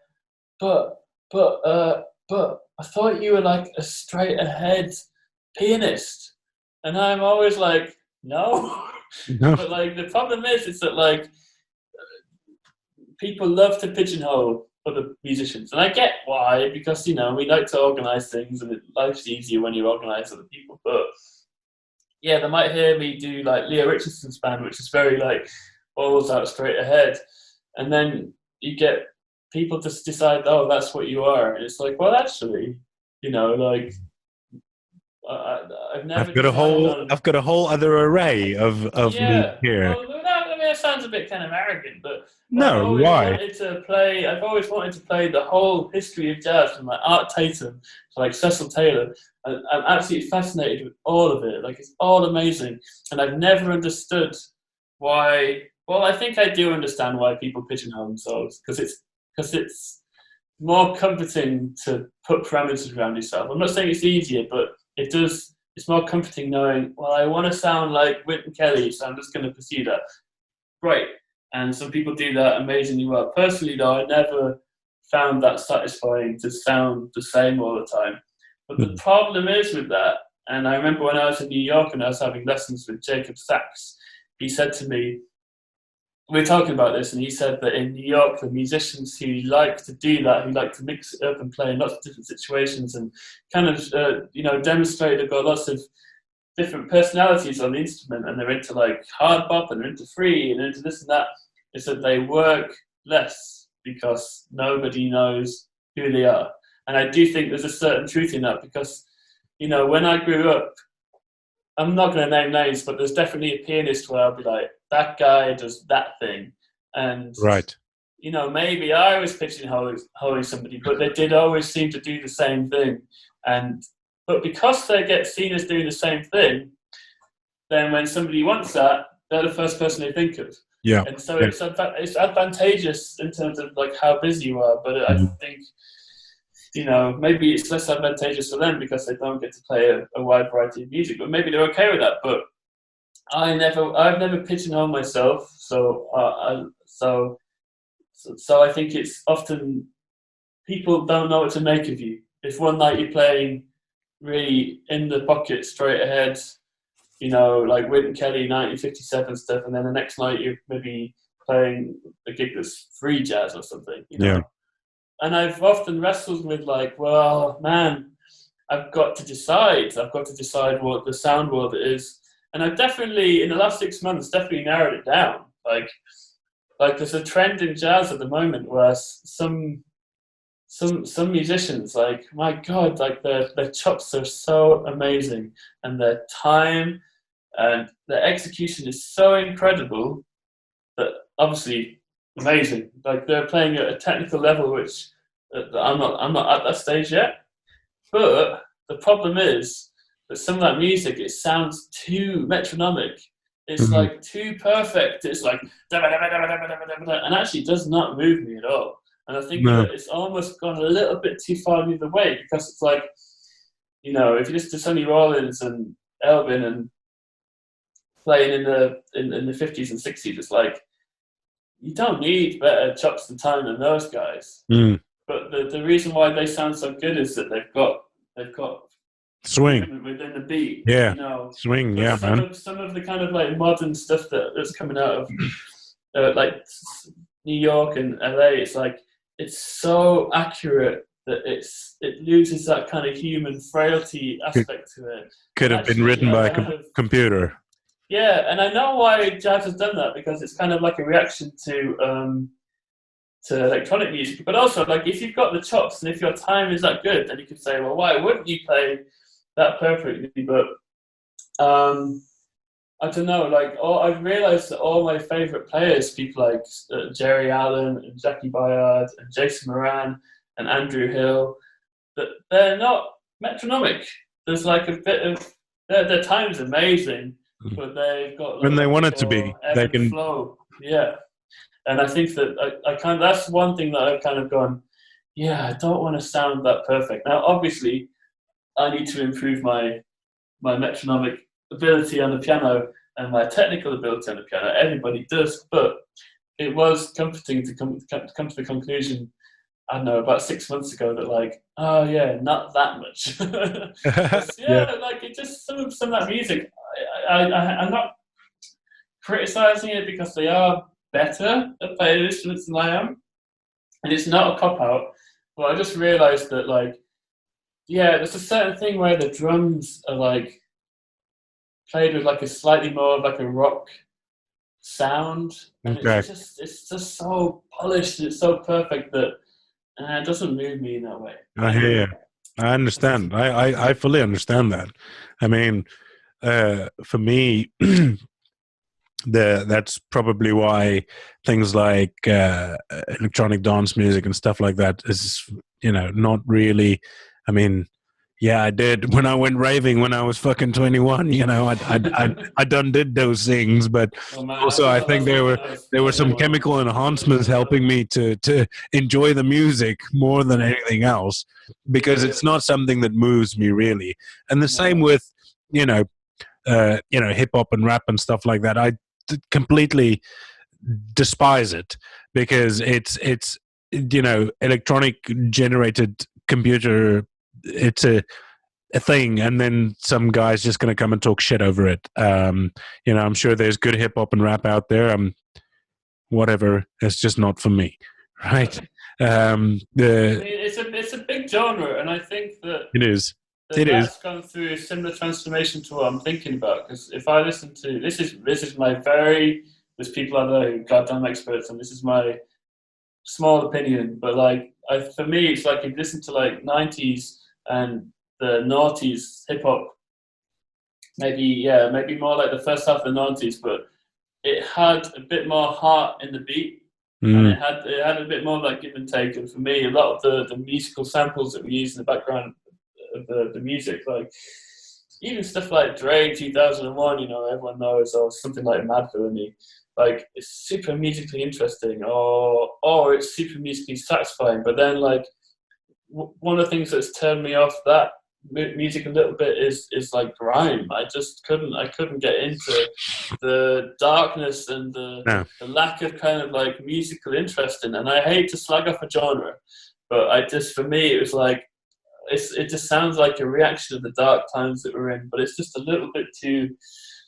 but I thought you were like a straight ahead pianist. And I'm always like, no. But like the problem is that like people love to pigeonhole other musicians, and I get why, because we like to organize things, and life's easier when you organize other people. But yeah, they might hear me do like Leo Richardson's band, which is very like balls out straight ahead, and then you get people just decide, oh, that's what you are, and it's like, well, actually, like I've never. I've got a whole other array of me here. Well, that sounds a bit kind of arrogant, but no, why? I've always wanted to play the whole history of jazz, from like Art Tatum to like Cecil Taylor. I'm absolutely fascinated with all of it. Like, it's all amazing, and I've never understood why. Well, I think I do understand why people pigeonhole themselves, because it's more comforting to put parameters around yourself. I'm not saying it's easier, but it does. It's more comforting knowing, well, I want to sound like Wynton Kelly, so I'm just going to pursue that. Great. And some people do that amazingly well. Personally, though, I never found that satisfying to sound the same all the time. But the problem is with that, and I remember when I was in New York and I was having lessons with Jacob Sachs, he said to me, we were talking about this, and he said that in New York, the musicians who like to do that, who like to mix it up and play in lots of different situations and kind of, demonstrate they've got lots of different personalities on the instrument, and they're into like hard bop and they're into free and into this and that, is that they work less because nobody knows who they are. And I do think there's a certain truth in that, because, when I grew up, I'm not going to name names, but there's definitely a pianist where I'll be like, that guy does that thing. And, right. Maybe I was pigeonholing somebody, but they did always seem to do the same thing. But because they get seen as doing the same thing, then when somebody wants that, they're the first person they think of. Yeah. And so it's advantageous in terms of like how busy you are, but I think, maybe it's less advantageous for them because they don't get to play a wide variety of music, but maybe they're okay with that. But I've never pigeonholed myself, so I think it's often people don't know what to make of you. If one night you're playing really in the pocket, straight ahead, like Wynton Kelly 1957 stuff, and then the next night you're maybe playing a gig that's free jazz or something, Yeah. And I've often wrestled with like, well, man, I've got to decide what the sound world is. And I've definitely, in the last 6 months, definitely narrowed it down. Like there's a trend in jazz at the moment where some musicians, like, my God, like their chops are so amazing, and their time and their execution is so incredible that obviously amazing. Like, they're playing at a technical level which I'm not at that stage yet. But the problem is that some of that music, it sounds too metronomic. It's like too perfect. It's like and actually does not move me at all. And I think that it's almost gone a little bit too far the other way, because it's like, if you listen to Sonny Rollins and Elvin and playing in the 50s and 60s, it's like, you don't need better chops and time than those guys. But the reason why they sound so good is that they've got swing within the beat. Yeah, swing. Yeah, man. Some of the kind of like modern stuff that's coming out of like New York and LA, it's like, it's so accurate that it loses that kind of human frailty aspect to it. Could have been written by a computer. Yeah, and I know why jazz has done that, because it's kind of like a reaction to electronic music. But also, like, if you've got the chops and if your time is that good, then you could say, well, why wouldn't you play that perfectly? But I don't know. Like, I've realised that all my favourite players, people like Jerry Allen and Jackie Bayard and Jason Moran and Andrew Hill, that they're not metronomic. There's like a bit of their time's amazing, but they've got when they want it to be, they can flow. Yeah, and I think that I kind of, that's one thing that I've kind of gone, yeah, I don't want to sound that perfect. Now, obviously, I need to improve my metronomic ability on the piano and my technical ability on the piano. Everybody does, but it was comforting to come to the conclusion, I don't know, about 6 months ago, that like, oh yeah, not that much. Like, it just, some of that music, I'm not criticizing it because they are better at playing instruments than I am, and it's not a cop out. But I just realised that, like, yeah, there's a certain thing where the drums are like played with like a slightly more of like a rock sound, and it's just so polished and it's so perfect that it doesn't move me in that way. I hear you. I understand. I fully understand that. I mean, for me, that's probably why things like electronic dance music and stuff like that is, not really. I mean, yeah, I did when I went raving when I was fucking 21. I done did those things, but also I think there were some chemical enhancements helping me to enjoy the music more than anything else, because it's not something that moves me really. And the same with hip hop and rap and stuff like that. I completely despise it because it's electronic generated computer. It's a thing, and then some guy's just going to come and talk shit over it. I'm sure there's good hip hop and rap out there. Whatever, it's just not for me, right? It's a big genre, and I think that it is. That's gone through a similar transformation to what I'm thinking about. Because if I listen to this is my there's people out there who are goddamn experts, and this is my small opinion. But like, for me, it's like if you listen to like 90s and the noughties hip hop, maybe more like the first half of the 90s, but it had a bit more heart in the beat, and it had a bit more like give and take. And for me, a lot of the musical samples that we use in the background of the music, like even stuff like Dre 2001, everyone knows, or something like Mad Villainy, like it's super musically interesting, or it's super musically satisfying. But then like one of the things that's turned me off that music a little bit is like grime. I couldn't get into the darkness and the lack of kind of like musical interest in it. And I hate to slag off a genre, but for me it was like it just sounds like a reaction of the dark times that we're in, but it's just a little bit too,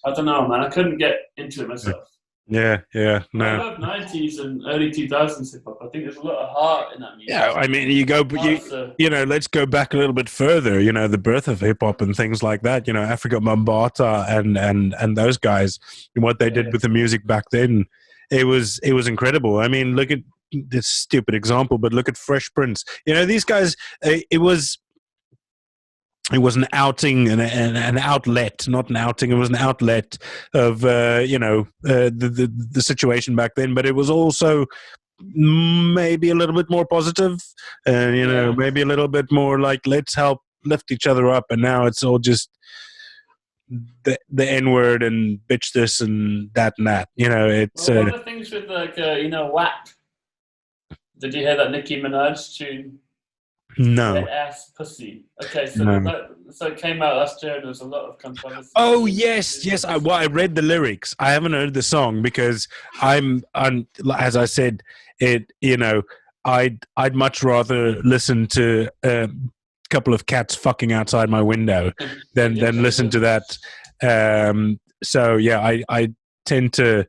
I don't know, man, I couldn't get into it myself. Yeah, no. I love 90s and early 2000s hip hop. I think there's a lot of heart in that music. Yeah, I mean, let's go back a little bit further. The birth of hip hop and things like that. Africa Bambaataa and those guys, and what they did with the music back then, it was incredible. I mean, look at this stupid example, but look at Fresh Prince. These guys. It was an outing and an outlet, not an outing. It was an outlet of the situation back then, but it was also maybe a little bit more positive, and maybe a little bit more like let's help lift each other up. And now it's all just the N-word and bitch this and that and that. It's one of the things with like WAP. Did you hear that Nicki Minaj tune? No. Wet ass pussy. Okay, so so it came out last year, and there was a lot of controversy. Oh yes. I read the lyrics. I haven't heard the song because I'm as I said, I'd much rather listen to a couple of cats fucking outside my window than listen to that. So yeah, I tend to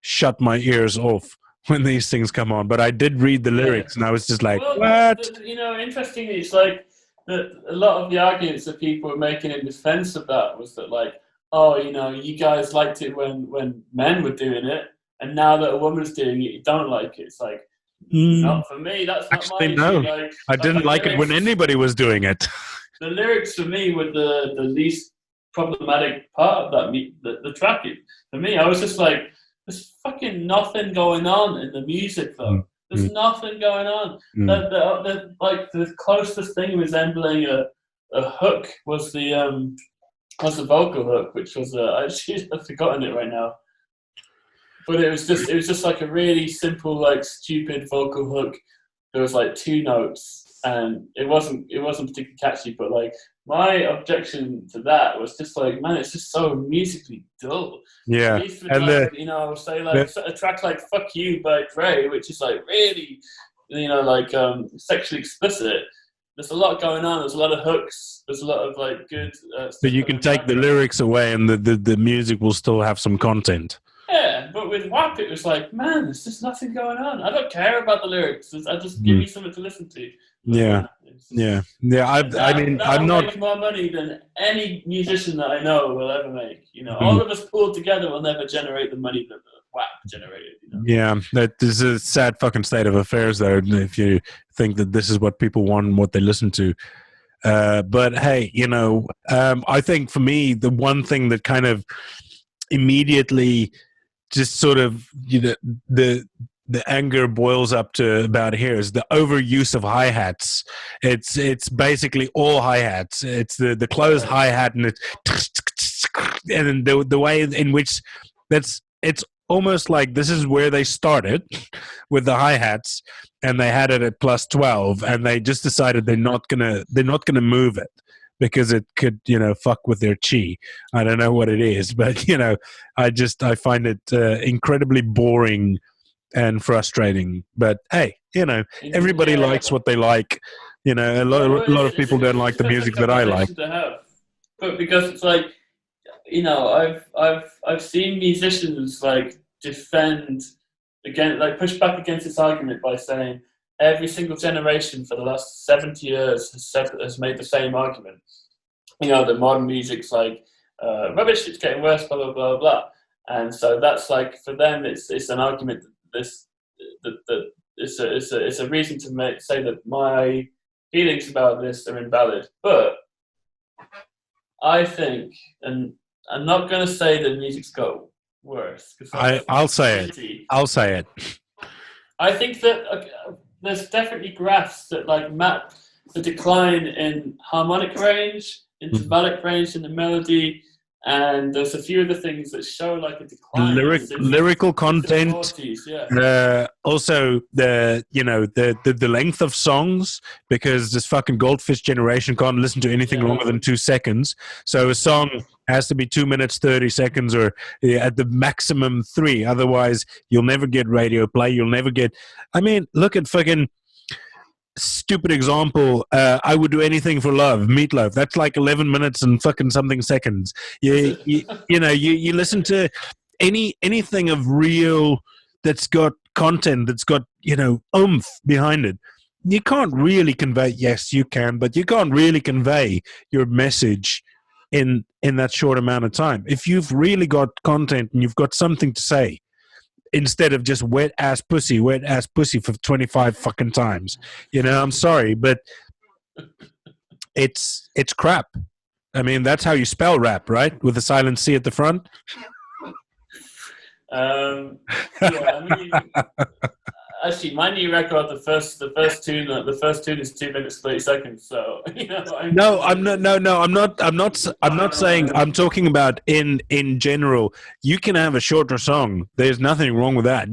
shut my ears off when these things come on, but I did read the lyrics, and I was just like, what? Interestingly, it's like a lot of the arguments that people were making in defense of that was that like, you guys liked it when men were doing it, and now that a woman's doing it, you don't like it. It's like, not for me. That's actually not my no. issue. I didn't like it when anybody was doing it. The lyrics for me were the least problematic part of that. The track. For me, I was just like, there's fucking nothing going on in the music, though. There's nothing going on. The closest thing resembling a hook was the vocal hook, which was I've forgotten it right now. But it was just like a really simple, like stupid vocal hook. There was like 2 notes, and it wasn't particularly catchy. But like my objection to that was just like, man, it's just so musically dull. Yeah, and say like a track like "Fuck You" by Dre, which is like really, sexually explicit. There's a lot going on. There's a lot of hooks. There's a lot of like good. But you can take the lyrics away, and the music will still have some content. Yeah, but with WAP, it was like, man, there's just nothing going on. I don't care about the lyrics. I just give me something to listen to. Yeah. I mean, that I'm will not make more money than any musician that I know will ever make. You know, Mm. all of us pulled together will never generate the money that the WAP generated. You know? Yeah, that is a sad fucking state of affairs, though. If you think that this is what people want and what they listen to, but hey, you know, I think for me, the one thing that kind of immediately just sort of, you know, the anger boils up to about here is the overuse of hi-hats. It's basically all hi-hats. It's the closed hi-hat, and it's and the way in which it's almost like this is where they started with the hi-hats, and they had it at plus 12, and they just decided they're not gonna move it because it could, you know, fuck with their chi. I don't know what it is, but you know, I find it incredibly boring and frustrating. But hey, you know, everybody likes what they like. You know, a lot of people don't like the music that I like. To have. But because it's like, you know, I've seen musicians like defend again, like push back against this argument by saying every single generation for the last 70 years has made the same argument. You know, that modern music's like rubbish, it's getting worse, blah blah blah blah. And so that's like, for them, it's an argument that it's a reason to say that my feelings about this are invalid. But I think, and I'm not going to say that music's got worse. I'll say it. I think that there's definitely graphs that like map the decline in harmonic range, intervallic range in the melody, and there's a few other things that show like a decline. Lyrical content. 40s, yeah. Also the length of songs, because this fucking goldfish generation can't listen to anything longer than 2 seconds. So a song has to be 2 minutes 30 seconds, or at the maximum 3. Otherwise, you'll never get radio play. You'll never get. I mean, look at fucking. Stupid example. I Would Do Anything for Love, Meatloaf. That's like 11 minutes and fucking something seconds. You listen to anything of real that's got content, that's got, you know, oomph behind it. You can't really convey. Yes, you can, but you can't really convey your message in that short amount of time. If you've really got content and you've got something to say, instead of just wet ass pussy for 25 fucking times. You know, I'm sorry, but it's crap. I mean, that's how you spell rap, right? With a silent C at the front. Yeah, I mean, actually, my new record, the first tune is 2 minutes 30 seconds. So you know, I'm not saying. I'm talking about in general. You can have a shorter song. There's nothing wrong with that.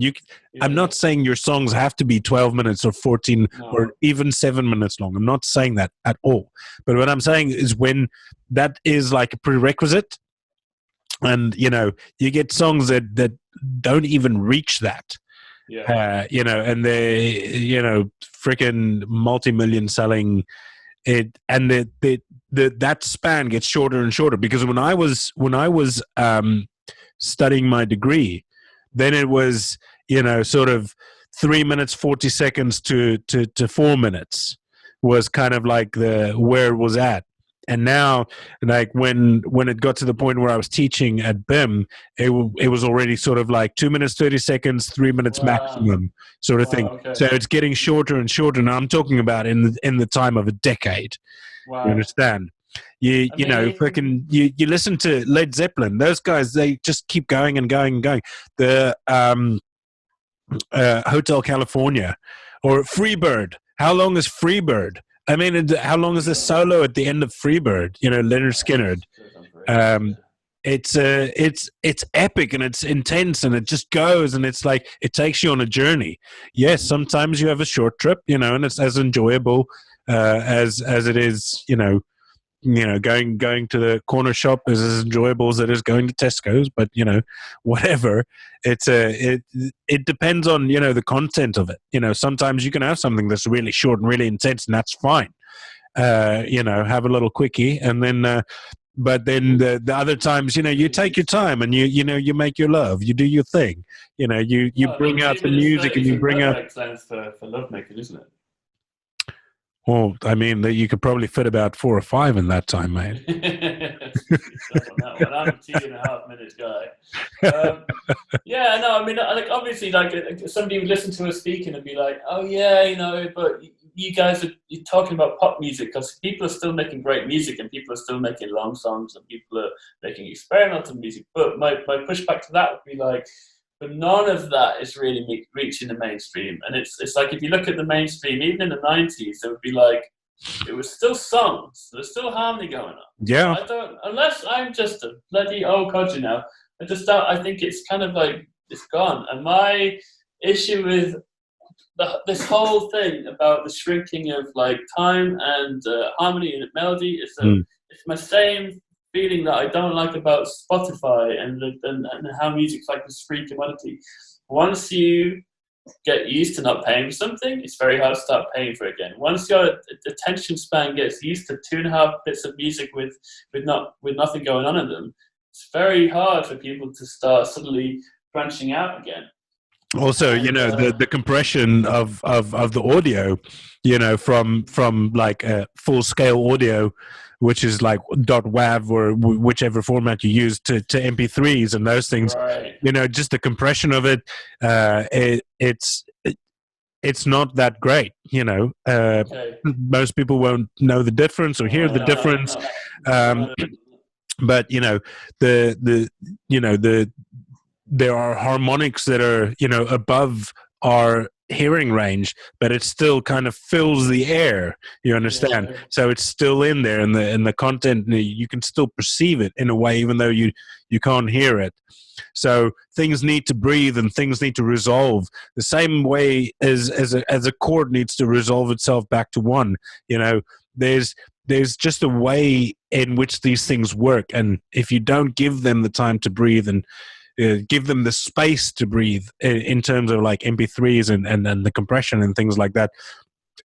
I'm not saying your songs have to be 12 minutes or 14 or even 7 minutes long. I'm not saying that at all. But what I'm saying is when that is like a prerequisite, and you know, you get songs that don't even reach that. Yeah. You know, and they, you know, freaking multi-million selling it, and that span gets shorter and shorter. Because when I was studying my degree, then it was, you know, sort of 3 minutes 40 seconds to 4 minutes was kind of like where it was at. And now, like when it got to the point where I was teaching at BIM, it was already sort of like 2 minutes 30 seconds, 3 minutes maximum sort of thing. Okay. So it's getting shorter and shorter. And I'm talking about in the time of a decade. Wow. You understand? You listen to Led Zeppelin. Those guys, they just keep going and going and going. The Hotel California or Freebird. How long is Freebird? I mean, how long is the solo at the end of Freebird? You know, Leonard Skinner. It's epic and it's intense and it just goes, and it's like it takes you on a journey. Yes, sometimes you have a short trip, you know, and it's as enjoyable as it is, you know, going to the corner shop is as enjoyable as it is going to Tesco's. But you know, whatever. It depends on, you know, the content of it. You know, sometimes you can have something that's really short and really intense, and that's fine. You know, have a little quickie, and then but then the other times, you take your time and you make your love, you do your thing, you bring out the 2 minutes music 30 and is you a bring out. perfect length for lovemaking, isn't it? Well, I mean, you could probably fit about 4 or 5 in that time, mate. Yourself on that one. I'm a 2.5 minutes guy. Yeah, no, I mean, like obviously, like somebody would listen to us speaking and be like, "Oh yeah, but you guys you're talking about pop music because people are still making great music and people are still making long songs and people are making experimental music." But my pushback to that would be like, but none of that is really reaching the mainstream. And it's like if you look at the mainstream, even in the 90s, it would be like it was still songs, there was still harmony going on. Yeah. I don't, unless I'm just a bloody old codger now. I just don't. I think it's kind of like it's gone. And my issue with this whole thing about the shrinking of like time and harmony and melody is it's my same feeling that I don't like about Spotify and how music's like this free commodity. Once you get used to not paying for something, it's very hard to start paying for it again. Once your attention span gets used to 2.5 bits of music with nothing going on in them, it's very hard for people to start suddenly branching out again. Also, the compression of the audio, from like a full scale audio, which is like .wav or whichever format you use to MP3s and those things. Right. Just the compression of it, it's not that great. Okay. Most people won't know the difference or hear the difference. But there are harmonics that are above our hearing range, but it still kind of fills the air. You understand? Yeah. So it's still in there, and the content, you can still perceive it in a way, even though you can't hear it. So things need to breathe and things need to resolve the same way as a chord needs to resolve itself back to one. There's just a way in which these things work, and if you don't give them the time to breathe and give them the space to breathe in terms of like MP3s and the compression and things like that,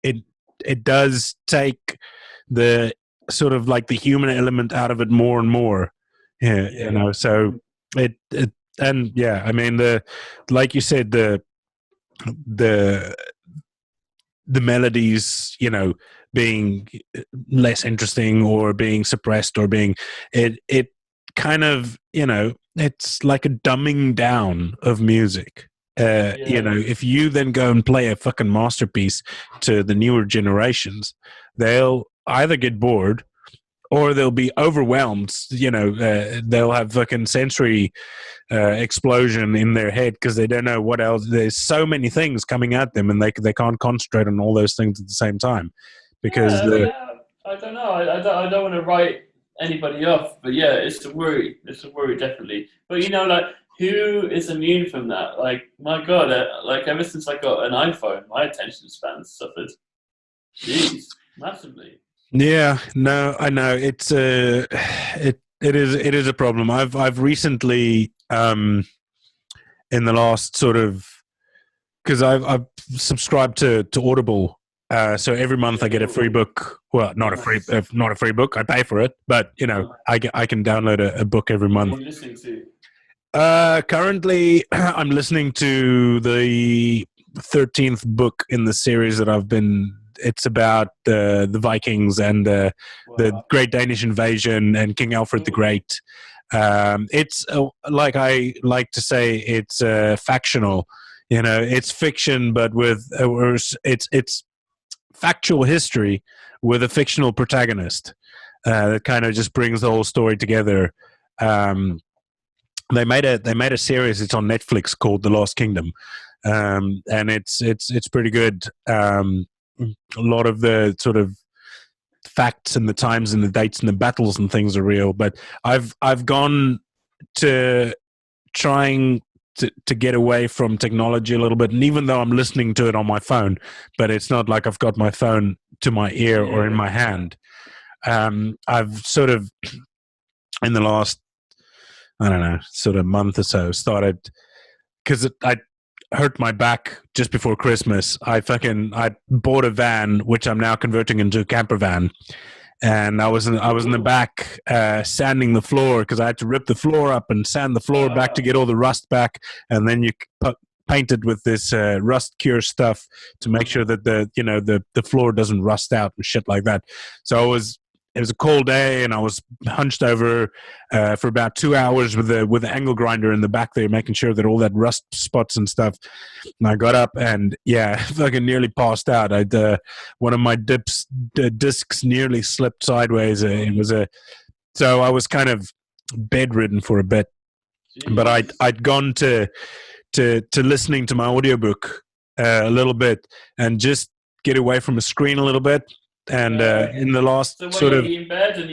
it does take the sort of like the human element out of it more and more. So it and yeah, I mean like you said, the melodies, being less interesting or being suppressed or being it kind of, it's like a dumbing down of music. If you then go and play a fucking masterpiece to the newer generations, they'll either get bored or they'll be overwhelmed. They'll have fucking sensory explosion in their head because they don't know what else. There's so many things coming at them, and they can't concentrate on all those things at the same time because I don't know. I don't want to write anybody off, but yeah, it's a worry. It's a worry, definitely. But like, who is immune from that? Like, my God, like ever since I got an iPhone, my attention span suffered. Jeez, massively. Yeah, no, I know it's it is a problem. I've recently in the last sort of, because I've subscribed to Audible, so every month I get a free book. Well, not a free book. I pay for it, but I can download a book every month. What are you listening to? Currently, I'm listening to the 13th book in the series that I've been. It's about the Vikings and the Great Danish Invasion and King Alfred the Great. It's like I like to say, it's factional. It's fiction, but with it's factual history with a fictional protagonist that kind of just brings the whole story together. They made a series. It's on Netflix called The Lost Kingdom, and it's pretty good. A lot of the sort of facts and the times and the dates and the battles and things are real, but I've gone to trying to get away from technology a little bit, and even though I'm listening to it on my phone, but it's not like I've got my phone to my ear or in my hand. I've sort of in the last, I don't know, sort of month or so started, because I hurt my back just before Christmas. I bought a van, which I'm now converting into a camper van, and I was in the back sanding the floor because I had to rip the floor up and sand the floor back to get all the rust back, and then you paint it with this rust cure stuff to make sure that the floor doesn't rust out and shit like that. So it was a cold day, and I was hunched over for about 2 hours with the angle grinder in the back there, making sure that all that rust spots and stuff. And I got up and fucking nearly passed out. I'd one of my discs nearly slipped sideways. So I was kind of bedridden for a bit. Jeez. But I'd gone to listening to my audiobook a little bit and just get away from the screen a little bit. And in the last so when you were in bed and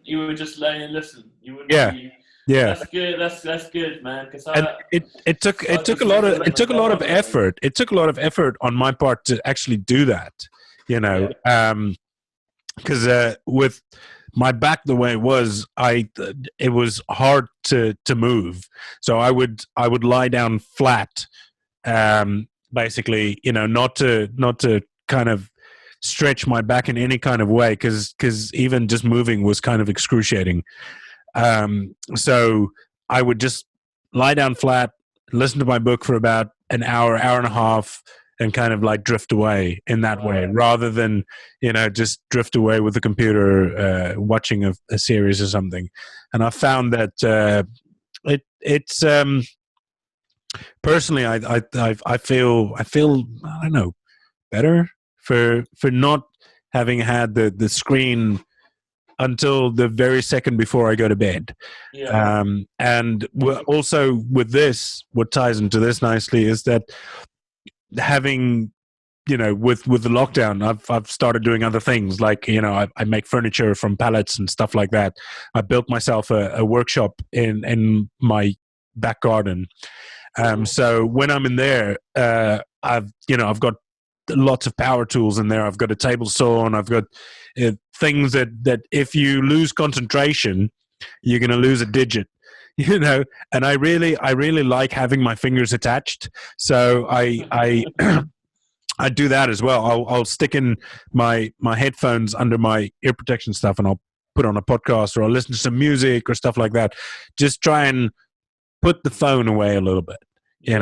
you were just laying and listening. You wouldn't be, that's good. That's good, man. Because it took a lot of effort. It took a lot of effort on my part to actually do that. Because with my back the way it was, it was hard to move. So I would lie down flat, basically, not to kind of stretch my back in any kind of way, because even just moving was kind of excruciating. So I would just lie down flat, listen to my book for about an hour and a half, and kind of like drift away in that way, rather than just drift away with the computer watching a series or something. And I found that it's personally I feel I don't know, better for not having had the screen until the very second before I go to bed. And also with this, what ties into this nicely is that having, with the lockdown, I've started doing other things, like, I make furniture from pallets and stuff like that. I built myself a workshop in my back garden. So when I'm in there, I've got lots of power tools in there. I've got a table saw, and I've got things that if you lose concentration, you're going to lose a digit, and I really like having my fingers attached. So I I do that as well. I'll stick in my headphones under my ear protection stuff, and I'll put on a podcast, or I'll listen to some music or stuff like that. Just try and put the phone away a little bit, It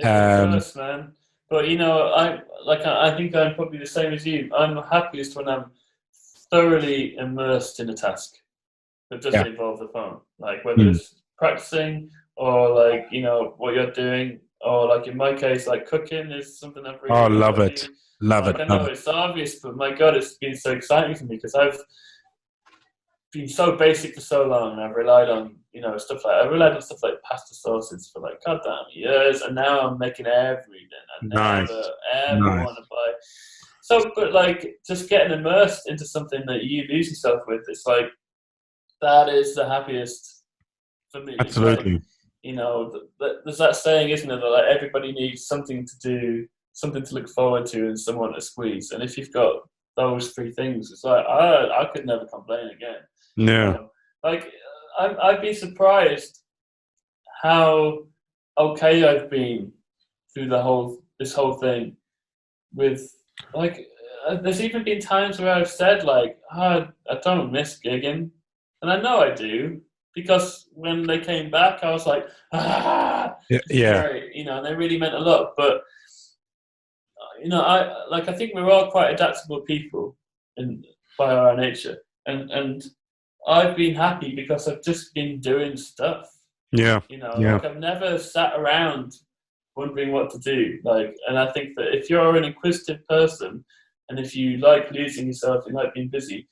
does, man. But I think I'm probably the same as you. I'm happiest when I'm thoroughly immersed in a task that doesn't involve the phone. Like whether it's practicing, or like what you're doing, or like in my case, like cooking is something I've really love it. I know it's obvious, but my God, it's been so exciting for me because I've been so basic for so long, and I've relied on stuff like pasta sauces for like goddamn years, and now I'm making everything. I never want to buy. So, but like just getting immersed into something that you lose yourself with, it's like that is the happiest for me. Absolutely. Like, there's that saying, isn't it, that like everybody needs something to do, something to look forward to, and someone to squeeze. And if you've got those three things, it's like I could never complain again. No. Like I'd be surprised how okay I've been through this whole thing. With like, there's even been times where I've said like, I don't miss gigging, and I know I do, because when they came back, I was like, great, and they really meant a lot. But I think we're all quite adaptable people by our nature, and I've been happy because I've just been doing stuff. Like I've never sat around wondering what to do. Like, and I think that if you're an inquisitive person, and if you like losing yourself, you like being busy,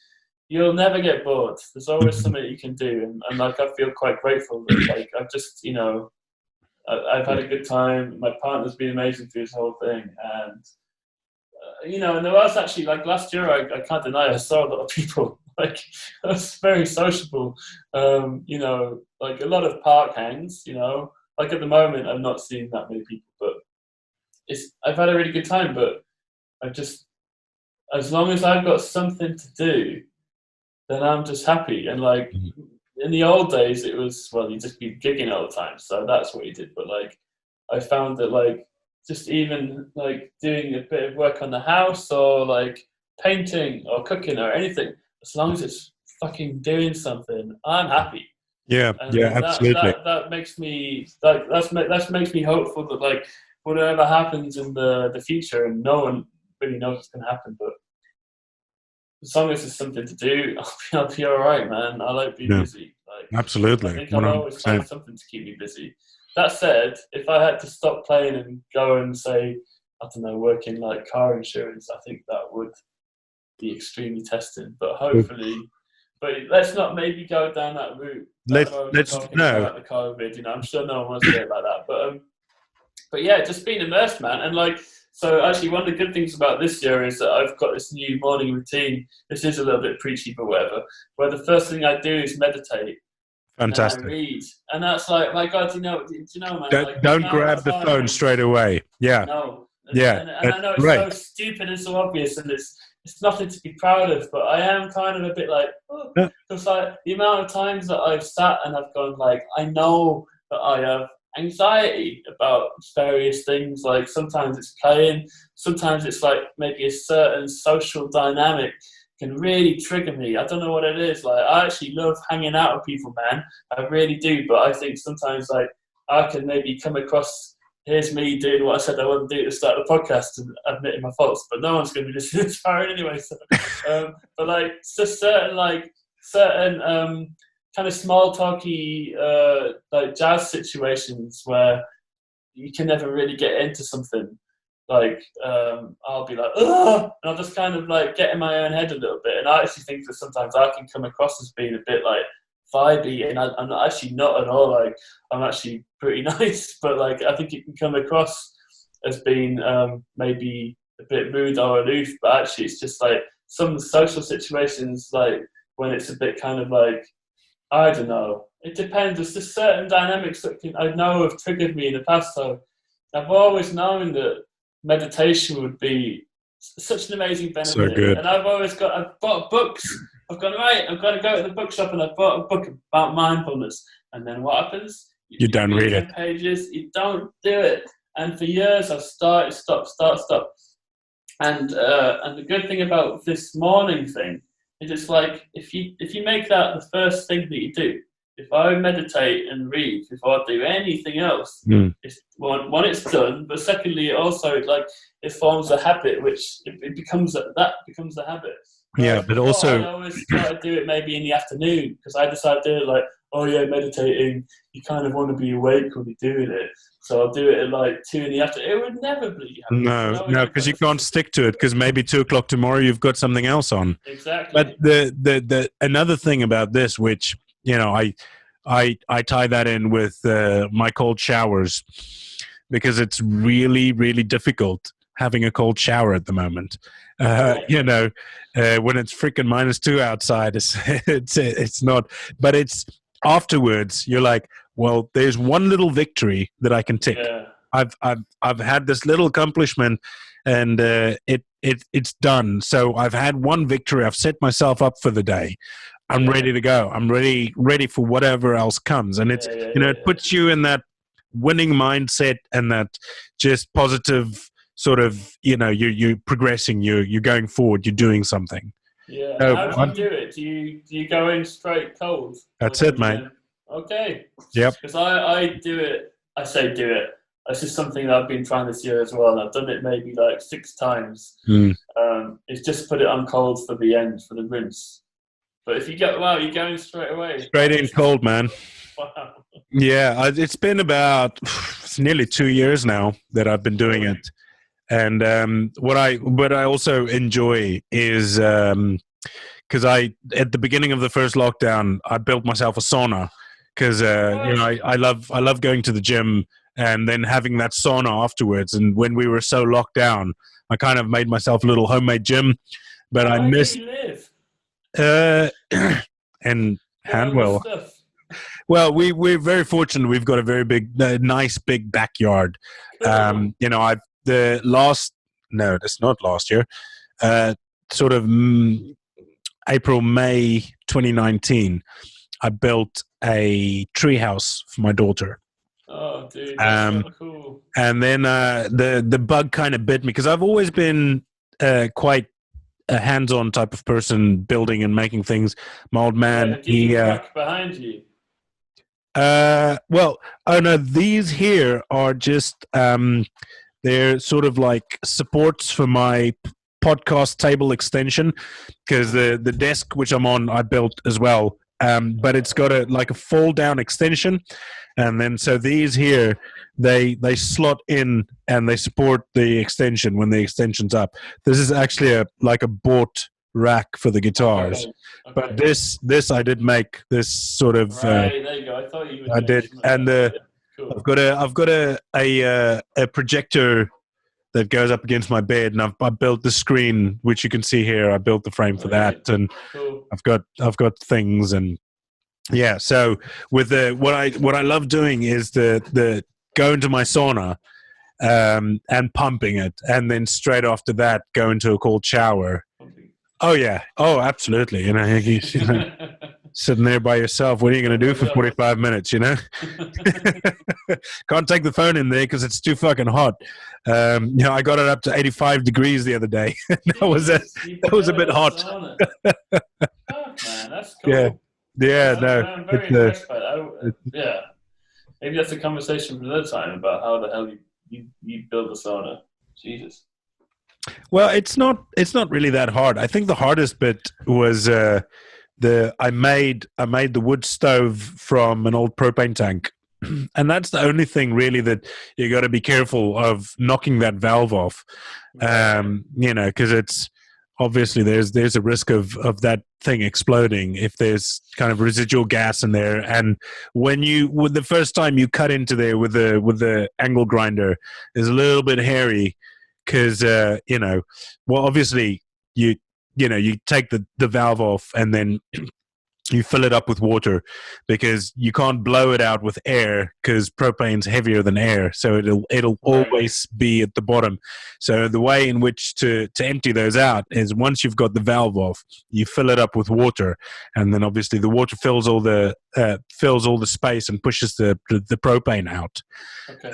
you'll never get bored. There's always something you can do, and like I feel quite grateful that like I've just I've had a good time. My partner's been amazing through this whole thing, and and there was actually, like last year, I can't deny I saw a lot of people. Like I was very sociable. Like a lot of park hangs. Like at the moment, I'm not seeing that many people, but I've had a really good time. But as long as I've got something to do, then I'm just happy. And like in the old days, it was, well, you just be gigging all the time, so that's what you did. But like I found that like just even like doing a bit of work on the house, or like painting or cooking or anything, as long as it's fucking doing something, I'm happy. Yeah, And yeah, absolutely. that makes me like that makes me hopeful that like whatever happens in the future, and no one really knows what's going to happen, but as long as there's something to do, I'll be all right, man. I like being busy. Like, absolutely. I think I'll always find something to keep me busy. That said, if I had to stop playing and go and say, I don't know, work in like car insurance, I think that would be extremely testing. But hopefully, but let's not maybe go down that route. Let's talking no. about the COVID. You know, I'm sure no one wants to hear about that. But yeah, just being immersed, man, and like. So actually, one of the good things about this year is that I've got this new morning routine. This is a little bit preachy, but whatever. Where the first thing I do is meditate. Fantastic. And I read, and that's like, my God, do you know, man? Don't grab the phone straight away. Yeah. No. Yeah. And I know it's so stupid and so obvious, and it's nothing to be proud of. But I am kind of a bit like, because like the amount of times that I've sat and I've gone like, I know that I have anxiety about various things. Like sometimes it's playing, sometimes it's like maybe a certain social dynamic can really trigger me. I don't know what it is. Like I actually love hanging out with people, man. I really do. But I think sometimes like I can maybe come across, here's me doing what I said I wouldn't do to start the podcast and admitting my faults, but no one's going to be listening to far anyway. So, but like just certain kind of small talky like jazz situations where you can never really get into something. Like I'll be like, ugh! And I'll just kind of like get in my own head a little bit. And I actually think that sometimes I can come across as being a bit like vibey, and I'm actually not at all. Like I'm actually pretty nice, but like I think it can come across as being maybe a bit rude or aloof. But actually, it's just like some social situations, like when it's a bit kind of like, I don't know. It depends. There's just certain dynamics that I know have triggered me in the past. So I've always known that meditation would be such an amazing benefit. So good. And I've bought books. I've gone, right, I'm going to go to the bookshop and I've bought a book about mindfulness. And then what happens? You don't read it. Pages, you don't do it. And for years I've started, stop. And the good thing about this morning thing is it's like, if you make that the first thing that you do, if I meditate and read before I do anything else, it's, one, it's done, but secondly, it also like it forms a habit, which it becomes a habit. Yeah, but also I always try to do it maybe in the afternoon because I decided to do it like, oh yeah, meditating, you kind of want to be awake when you're doing it. So I'll do it at like 2 in the afternoon. It would never be happen. No, because you can't stick to it because maybe 2 o'clock tomorrow you've got something else on. Exactly. But the another thing about this, which you know, I tie that in with my cold showers because it's really, really difficult having a cold shower at the moment. You know, when it's freaking -2 outside, it's not. But it's afterwards. You're like, well, there's one little victory that I can tick. Yeah. I've had this little accomplishment, and it's done. So I've had one victory. I've set myself up for the day. I'm ready to go. I'm ready for whatever else comes. And it's it puts you in that winning mindset and that just positive sort of, you're progressing, you're going forward, you're doing something. Yeah. So how do you do it? Do you go in straight cold? That's it, mate. Okay. Yep. Because I do it. I say do it. This is something that I've been trying this year as well. And I've done it maybe like 6 times. It's just put it on cold for the end, for the rinse. But if you get, you're going straight away. Straight in cold, man. Wow. Yeah, it's been about nearly 2 years now that I've been doing it. And what I also enjoy is because at the beginning of the first lockdown, I built myself a sauna because I love going to the gym and then having that sauna afterwards. And when we were so locked down, I kind of made myself a little homemade gym. But I missed. Where do you live? And Hanwell. Well, we're very fortunate. We've got a very big, nice, big backyard. That's not last year. Sort of April, May 2019, I built a treehouse for my daughter. Oh, dude, that's so cool. And then the bug kind of bit me because I've always been quite a hands-on type of person, building and making things. My old man, he crack behind you. Well, oh no, these here are just they're sort of like supports for my podcast table extension, because the desk which I'm on I built as well, but it's got a fold down extension, and then so these here they slot in and they support the extension when the extension's up. This is actually a bought rack for the guitars. Okay. But this I did make this sort of. Right, there you go. I thought you. I did, and cool. I've got a projector that goes up against my bed, and I built the screen which you can see here. I built the frame for that, and cool. I've got things, and yeah. So with what I love doing is the go into my sauna, and pumping it, and then straight after that go into a cold shower. Oh yeah. Oh, absolutely. You know, sitting there by yourself. What are you going to do for 45 minutes? You know, can't take the phone in there because it's too fucking hot. You know, I got it up to 85 degrees the other day. that was a bit hot. Oh, man, that's cool. Yeah. No. I'm very impressed by that. Yeah. Maybe that's a conversation for another time about how the hell you build a sauna. Jesus. Well, it's not really that hard. I think the hardest bit was I made the wood stove from an old propane tank, and that's the only thing really that you got to be careful of knocking that valve off. You know, because it's obviously there's a risk of that thing exploding if there's kind of residual gas in there. And when the first time you cut into there with the angle grinder is a little bit hairy. Because you know, well, obviously you take the valve off and then you fill it up with water, because you can't blow it out with air because propane's heavier than air, so it'll always be at the bottom. So the way in which to empty those out is once you've got the valve off, you fill it up with water, and then obviously the water fills all the space and pushes the propane out. Okay.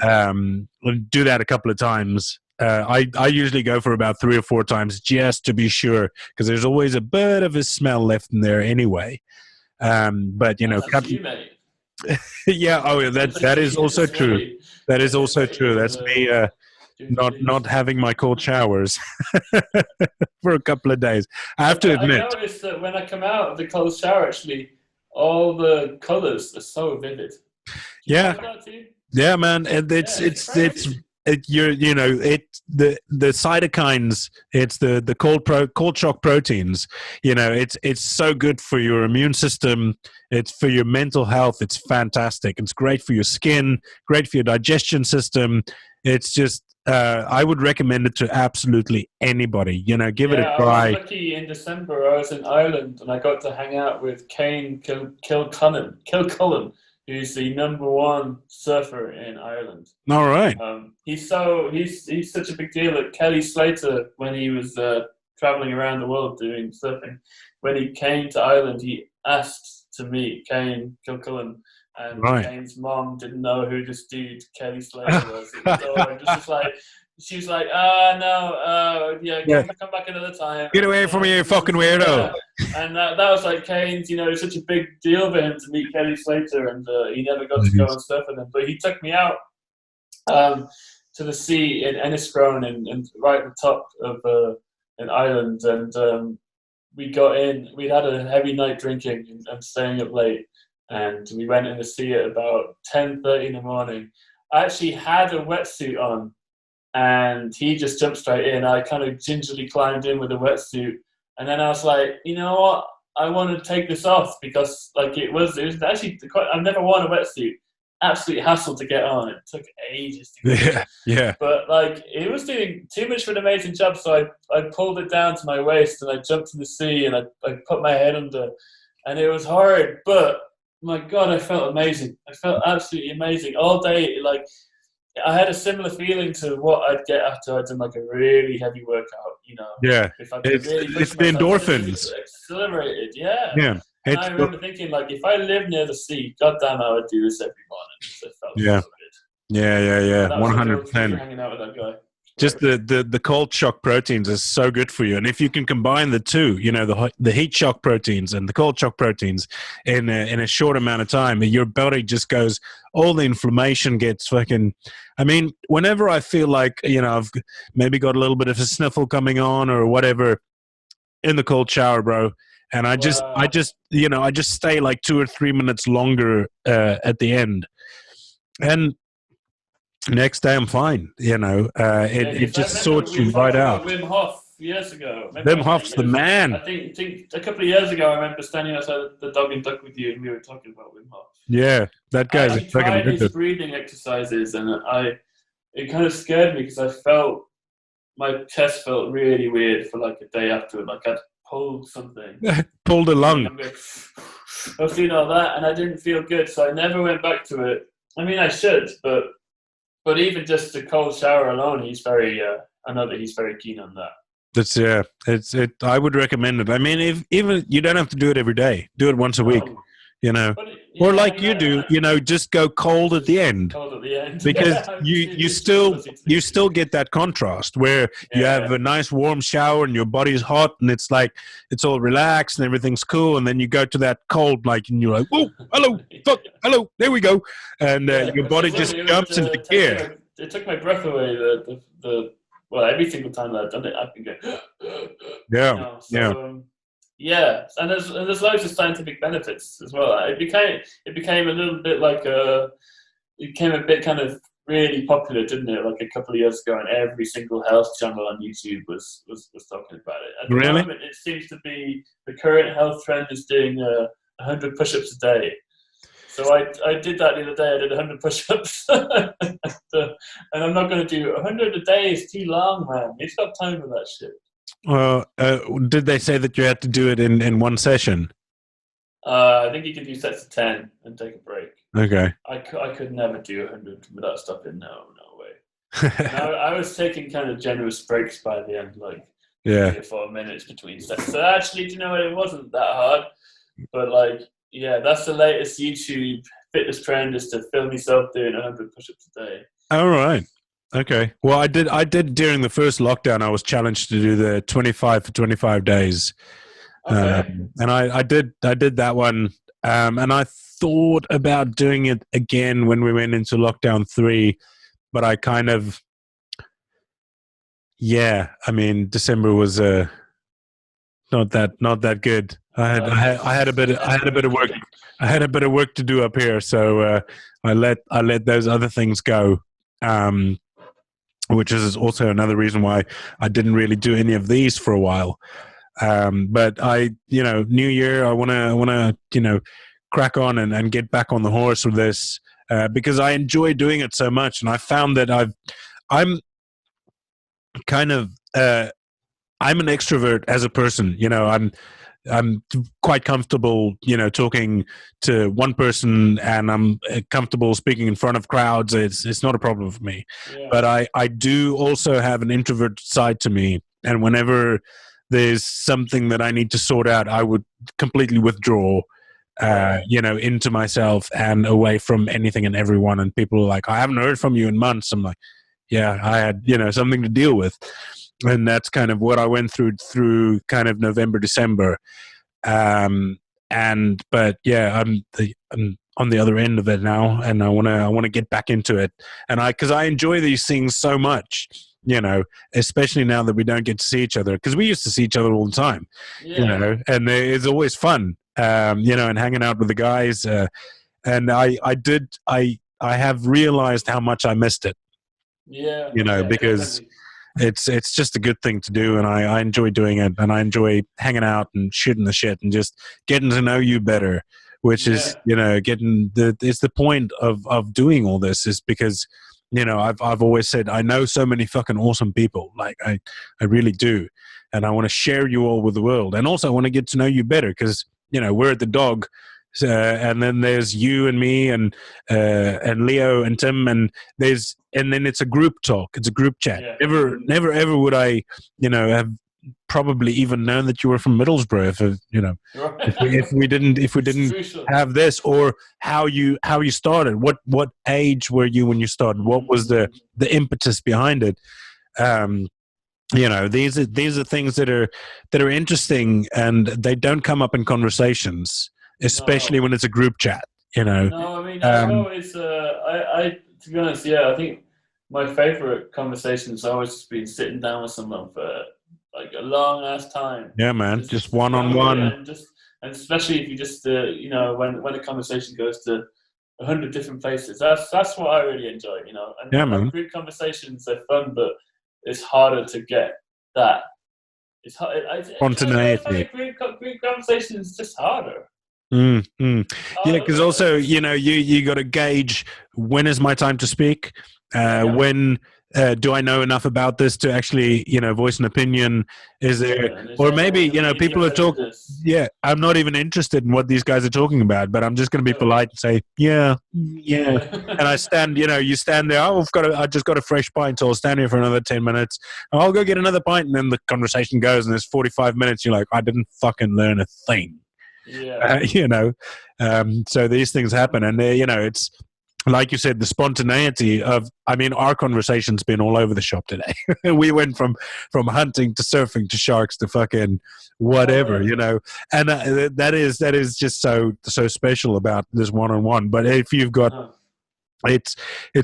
Do that a couple of times. I usually go for about 3 or 4 times just to be sure, because there's always a bit of a smell left in there anyway. But you know, yeah. Oh, yeah. That is also true. That is also true. That's me not having my cold showers for a couple of days. I have to admit. I noticed that when I come out of the cold shower, actually, all the colors are so vivid. Yeah. Yeah, man. And the cytokines, it's the cold shock proteins. You know, it's so good for your immune system. It's for your mental health. It's fantastic. It's great for your skin. Great for your digestion system. It's just I would recommend it to absolutely anybody. You know, give it a try. I was lucky in December. I was in Ireland and I got to hang out with Kane Kilcullen, who's the #1 surfer in Ireland. All right. He's such a big deal that Kelly Slater, when he was traveling around the world doing surfing, when he came to Ireland, he asked to meet Kane Kilcullen, and Kane's mom didn't know who this dude Kelly Slater was. She was like, come back another time. Get away from me, you fucking weirdo. And that was like Kane's, you know, it's such a big deal for him to meet Kelly Slater, and he never got to go and surf with him. But he took me out to the sea in Enniscrone, and right at the top of in Ireland, and we got in. We'd had a heavy night drinking and staying up late, and we went in the sea at about 10:30 in the morning. I actually had a wetsuit on, and he just jumped straight in. I kind of gingerly climbed in with a wetsuit, and then I was like, you know what? I want to take this off, because like it was actually quite. I've never worn a wetsuit. Absolute hassle to get on. It took ages to get on. Yeah. But like it was doing too much for an amazing job, so I pulled it down to my waist and I jumped in the sea and I put my head under, and it was hard, but my God, I felt amazing. I felt absolutely amazing all day. Like I had a similar feeling to what I'd get after I'd done like a really heavy workout, you know. Yeah. If I it's the endorphins. Accelerated, yeah. Yeah. And I remember thinking, like, if I lived near the sea, goddamn, I would do this every morning. So it felt so good. Yeah. 100%. Hanging out with that guy. just the cold shock proteins is so good for you. And if you can combine the two, you know, the heat shock proteins and the cold shock proteins in a short amount of time, your body just goes, all the inflammation gets fucking, I mean, whenever I feel like, you know, I've maybe got a little bit of a sniffle coming on or whatever, in the cold shower, bro. And I just stay like 2 or 3 minutes longer at the end. And next day I'm fine, you know. It just sorts you right out. Wim Hof years ago. Wim Hof's the man. I think a couple of years ago I remember standing outside the Dog and Duck with you, and we were talking about Wim Hof. Yeah, that guy's I tried his breathing exercises, and it kind of scared me because I felt my chest felt really weird for like a day after, like I'd pulled something. Pulled a lung. I was doing all that, and I didn't feel good, so I never went back to it. I mean, I should, but even just a cold shower alone, he's very. I know that he's very keen on that. I would recommend it. I mean, even you don't have to do it every day. Do it once a week, you know, or like you do, you know, just go cold at the end. Cold at the end, because you still get that contrast where you have a nice warm shower and your body's hot and it's like it's all relaxed and everything's cool, and then you go to that cold, like, and you're like, whoa, hello, fuck, hello, there we we and your body just jumps into gear. It took my breath away. Well, every single time that I've done it, I've been going, and there's loads of scientific benefits as well. It became a little bit like it became a bit kind of really popular, didn't it? Like a couple of years ago, and every single health channel on YouTube was talking about it. At the moment, it seems to be the current health trend is doing 100 push-ups a day. So I did that the other day. I did 100 push-ups, and I'm not going to do 100 a day. Is too long, man. It's got time for that shit. Well, did they say that you had to do it in one session? I think you can do sets of 10 and take a break. Okay. I could never do 100 without stopping. No way. I was taking kind of generous breaks by the end, like 3 or 4 minutes between sets. So actually, do you know what? It wasn't that hard, but like. Yeah, that's the latest YouTube fitness trend, is to film yourself doing 100 push-ups a day. All right. Okay. Well, I did during the first lockdown. I was challenged to do the 25 for 25 days. Okay. And I did that one. And I thought about doing it again when we went into lockdown 3, but I kind of, I mean, December was not that good. I had a bit of work. I had a bit of work to do up here, so I let those other things go, which is also another reason why I didn't really do any of these for a while. But New Year, I wanna crack on and get back on the horse with this because I enjoy doing it so much, and I found that I'm kind of I'm an extrovert as a person. You know, I'm quite comfortable, talking to one person, and I'm comfortable speaking in front of crowds. It's not a problem for me. Yeah. But I do also have an introvert side to me, and whenever there's something that I need to sort out, I would completely withdraw, into myself and away from anything and everyone. And people are like, I haven't heard from you in months. I'm like, yeah, I had, something to deal with. And that's kind of what I went through kind of November, December. I'm on the other end of it now, and I want to get back into it. And because I enjoy these things so much, especially now that we don't get to see each other, because we used to see each other all the time, and it's always fun, and hanging out with the guys. And I have realized how much I missed it. Yeah. Because it's just a good thing to do, and I enjoy doing it, and I enjoy hanging out and shooting the shit and just getting to know you better, which is, it's the point of doing all this, is because, I've always said, I know so many fucking awesome people. Like I really do. And I want to share you all with the world. And also I want to get to know you better, because, we're at the Dog. And then there's you and me and Leo and Tim, and then it's a group talk. It's a group chat. Yeah. Never ever would I, have probably even known that you were from Middlesbrough if we didn't have this, or how you started. What age were you when you started? What was the impetus behind it? These are things that are interesting, and they don't come up in conversations, especially when it's a group chat. No, I mean, I've always, I to be honest, I think my favorite conversation has always just been sitting down with someone for like a long ass time. Yeah, man, just one-on-one, and especially if you just, when a conversation goes to 100 different places, that's what I really enjoy. And man. Group conversations are fun, but it's harder to get that. It's hard. Spontaneity. Group conversation is just harder. Yeah, because also you got to gauge, when is my time to speak, when do I know enough about this to actually voice an opinion? Is there, or maybe people are talking, I'm not even interested in what these guys are talking about, but I'm just going to be polite and say and I stand, you stand there, I just got a fresh pint, so I'll stand here for another 10 minutes, and I'll go get another pint, and then the conversation goes, and there's 45 minutes, you're like, I didn't fucking learn a thing. So these things happen, and it's like you said, the spontaneity of, our conversation's been all over the shop today. We went from hunting to surfing to sharks to fucking whatever, and that is just so special about this one-on-one. But if you've got it's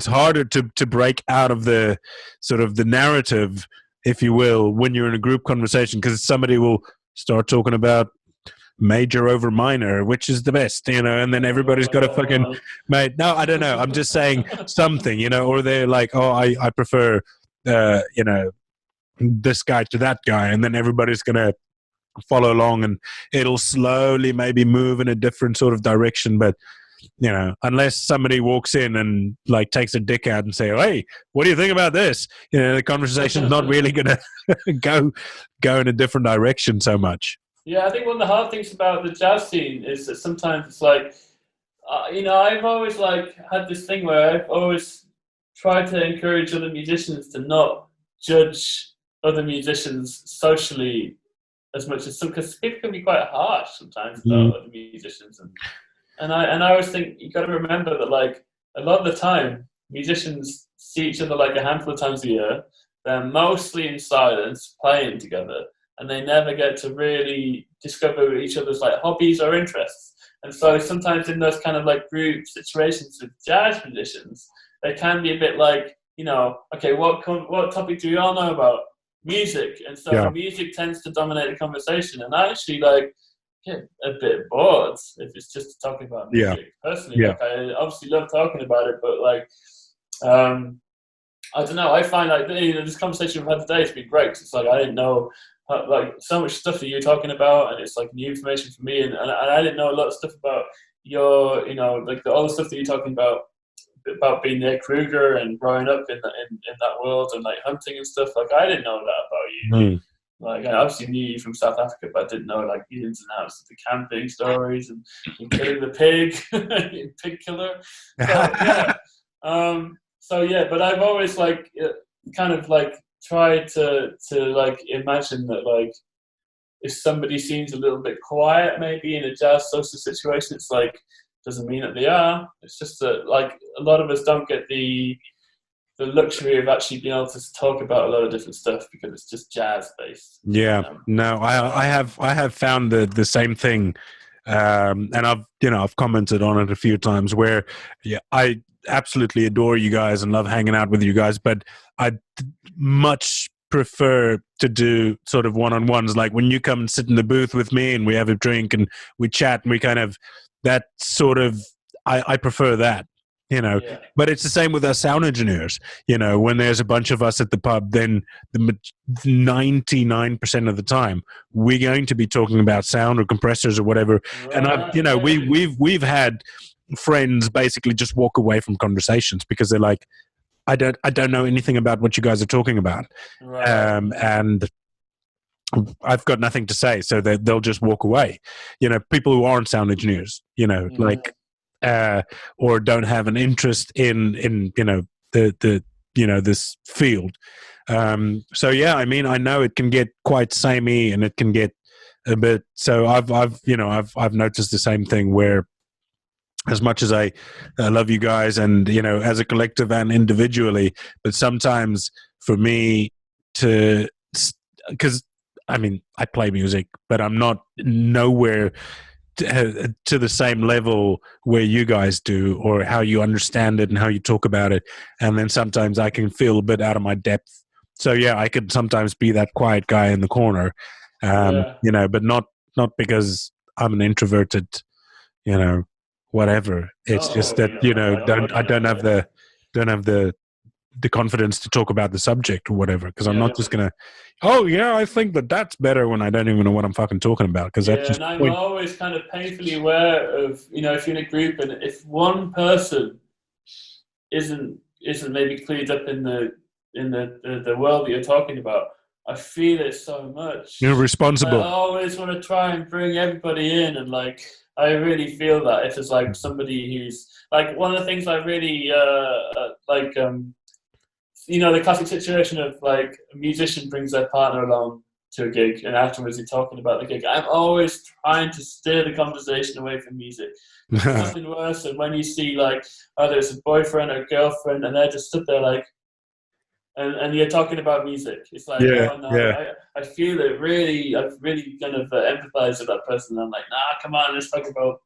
harder to break out of the sort of the narrative, if you will, when you're in a group conversation, because somebody will start talking about major over minor, which is the best, and then everybody's got a fucking mate. No, I don't know. I'm just saying something, or they're like, oh, I prefer, this guy to that guy, and then everybody's gonna follow along, and it'll slowly maybe move in a different sort of direction. But unless somebody walks in and like takes a dick out and say, hey, what do you think about this? The conversation's not really gonna go in a different direction so much. Yeah, I think one of the hard things about the jazz scene is that sometimes it's like, I've always like had this thing where I've always tried to encourage other musicians to not judge other musicians socially as much as some, because people can be quite harsh sometimes about other musicians, and I always think you got to remember that like a lot of the time musicians see each other like a handful of times a year. They're mostly in silence, playing together, and they never get to really discover each other's like hobbies or interests. And so sometimes in those kind of like group situations with jazz musicians, they can be a bit like, okay, what topic do we all know about? Music. And so music tends to dominate the conversation. And I actually like get a bit bored if it's just talking about music. Personally, like I obviously love talking about it, but like, I don't know. I find like this conversation we've had today has been great, because it's like I didn't know like so much stuff that you're talking about, and it's like new information for me, and I didn't know a lot of stuff about your like all the stuff that you're talking about being near Kruger and growing up in that world and like hunting and stuff. Like I didn't know that about you. Like I obviously knew you from South Africa, but I didn't know like the ins and outs of the camping stories and killing the pig, pig killer. But I've always like kind of like tried to like imagine that like if somebody seems a little bit quiet maybe in a jazz social situation, it's like doesn't mean that they are. It's just that like a lot of us don't get the luxury of actually being able to talk about a lot of different stuff because it's just jazz based. No, I have found the same thing, and I've commented on it a few times where I absolutely adore you guys and love hanging out with you guys, but I much prefer to do sort of one-on-ones, like when you come and sit in the booth with me and we have a drink and we chat and we kind of that sort of I prefer that, but it's the same with us sound engineers. When there's a bunch of us at the pub, then the 99% of the time we're going to be talking about sound or compressors or whatever. Right. And we've had friends basically just walk away from conversations because they're like, I don't know anything about what you guys are talking about. Right. And I've got nothing to say, so they'll just walk away. People who aren't sound engineers, like or don't have an interest in the this field. I know it can get quite samey and it can get a bit. So I've noticed the same thing where, as much as I love you guys and as a collective and individually, but sometimes for me to, because I mean, I play music, but I'm not nowhere to the same level where you guys do, or how you understand it and how you talk about it. And then sometimes I can feel a bit out of my depth. So yeah, I could sometimes be that quiet guy in the corner, you know, but not because I'm an introverted, you know, whatever. It's just that, you know, I don't have the confidence to talk about the subject or whatever, because I'm not just gonna, oh yeah, I think that's better, when I don't even know what I'm fucking talking about. Because that's just, and I'm always kind of painfully aware of, you know, if you're in a group and if one person isn't maybe clued up in the world that you're talking about, I feel it so much. You're responsible. I always want to try and bring everybody in, and like I really feel that if there's like somebody who's like, one of the things I really you know, the classic situation of like a musician brings their partner along to a gig and afterwards they're talking about the gig. I'm always trying to steer the conversation away from music. There's nothing worse than when you see like either it's a boyfriend or girlfriend and they're just stood there like, and you're talking about music. It's like, oh no, I feel it really, I've really kind of empathized with that person. I'm like, nah, come on, let's talk about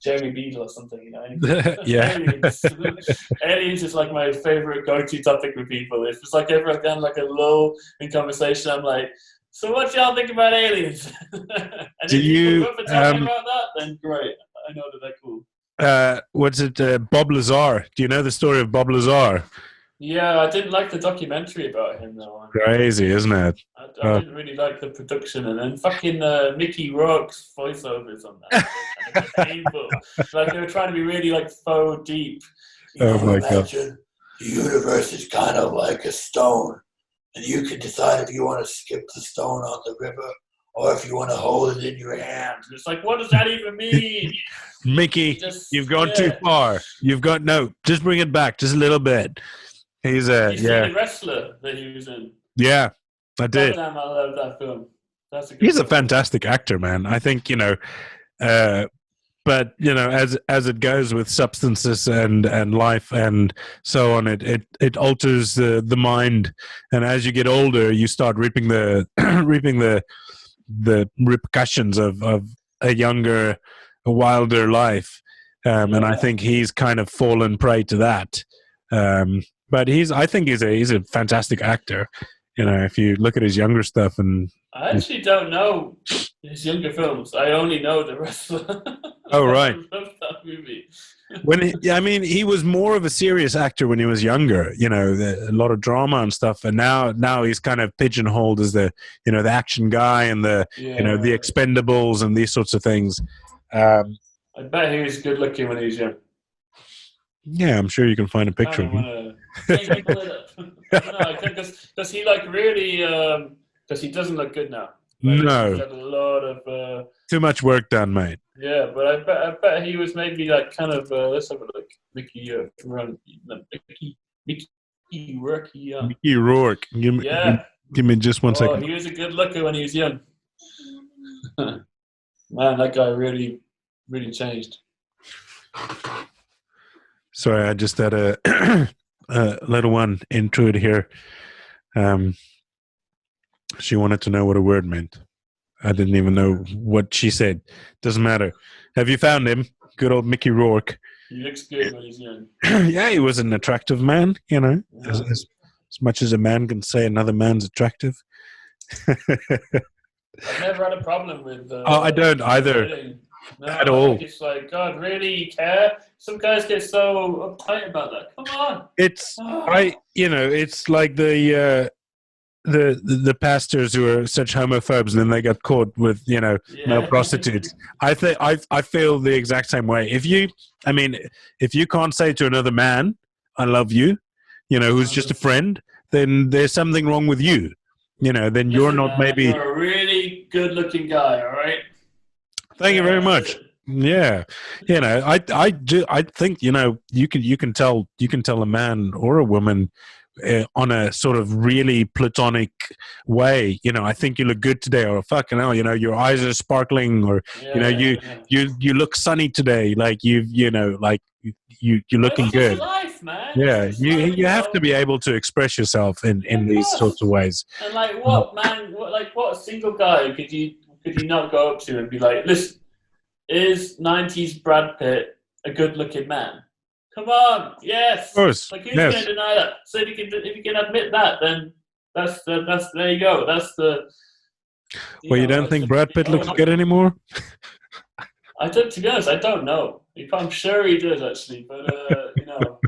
Jeremy Beadle or something, you know. Aliens is like my favorite go-to topic with people. If it's like ever again like a lull in conversation, I'm like, so what y'all think about aliens? And do if you go for talking about that, then great. I know that they're cool. What's it, Bob Lazar? Do you know the story of Bob Lazar? Yeah, I didn't like the documentary about him though. Crazy, isn't it? I didn't really like the production, and then fucking Mickey Rourke's voiceovers on that. Kind of painful. Like they were trying to be really like faux deep. Oh my god! The universe is kind of like a stone, and you can decide if you want to skip the stone on the river or if you want to hold it in your hand. It's like, what does that even mean? Mickey, you've gone too far. Just bring it back just a little bit. He's the wrestler that he was in. Yeah, I did. I love that film. He's a fantastic actor, man. I think, you know, but you know, as it goes with substances and life and so on, it alters the mind, and as you get older, you start reaping the repercussions of a younger, wilder life, and I think he's kind of fallen prey to that. But I think he's a fantastic actor. You know, if you look at his younger stuff, and I actually don't know his younger films. I only know the wrestler. Oh right, I love that movie. He was more of a serious actor when he was younger. You know, a lot of drama and stuff, and now he's kind of pigeonholed as the action guy and the Expendables and these sorts of things. I bet he was good looking when he was young. Yeah, I'm sure you can find a picture of him. Because he like really, because he doesn't look good now. Like, no, he's got a lot of too much work done, mate. Yeah, but I bet he was maybe like kind of let's have a look, Mickey Rourke. Mickey Rourke. Give me just 1 second. He was a good looker when he was young. Man, that guy really, really changed. Sorry, I just had a little one intrude here. She wanted to know what a word meant. I didn't even know what she said. Doesn't matter. Have you found him? Good old Mickey Rourke. He looks good when he's young. Yeah, he was an attractive man, you know. Yeah. As much as a man can say another man's attractive. I've never had a problem with I don't either. No, at all. It's like, God, really? You care? Some guys get so uptight about that. Come on. It's it's like the pastors who are such homophobes, and then they got caught with male prostitutes. I feel the exact same way. If you can't say to another man, "I love you," who's just a friend, then there's something wrong with you. Then you're not maybe. You're a really good-looking guy. All right. Thank you very much. Yeah, I think you can tell a man or a woman on a sort of really platonic way. I think you look good today, or fucking hell, your eyes are sparkling, or you look sunny today. Like you're looking good. Life. life, man. Yeah, It's just you like, you have to be able to express yourself in these sorts of ways. And like, what man? What single guy could you not go up to and be like, listen, is '90s Brad Pitt a good-looking man? Come on, yes. Of course, Like, who's yes. going to deny that? So if you can admit that, then that's there you go. That's the. Well, you don't think Brad Pitt looks good anymore? To be honest, I don't know. I'm sure he does actually, but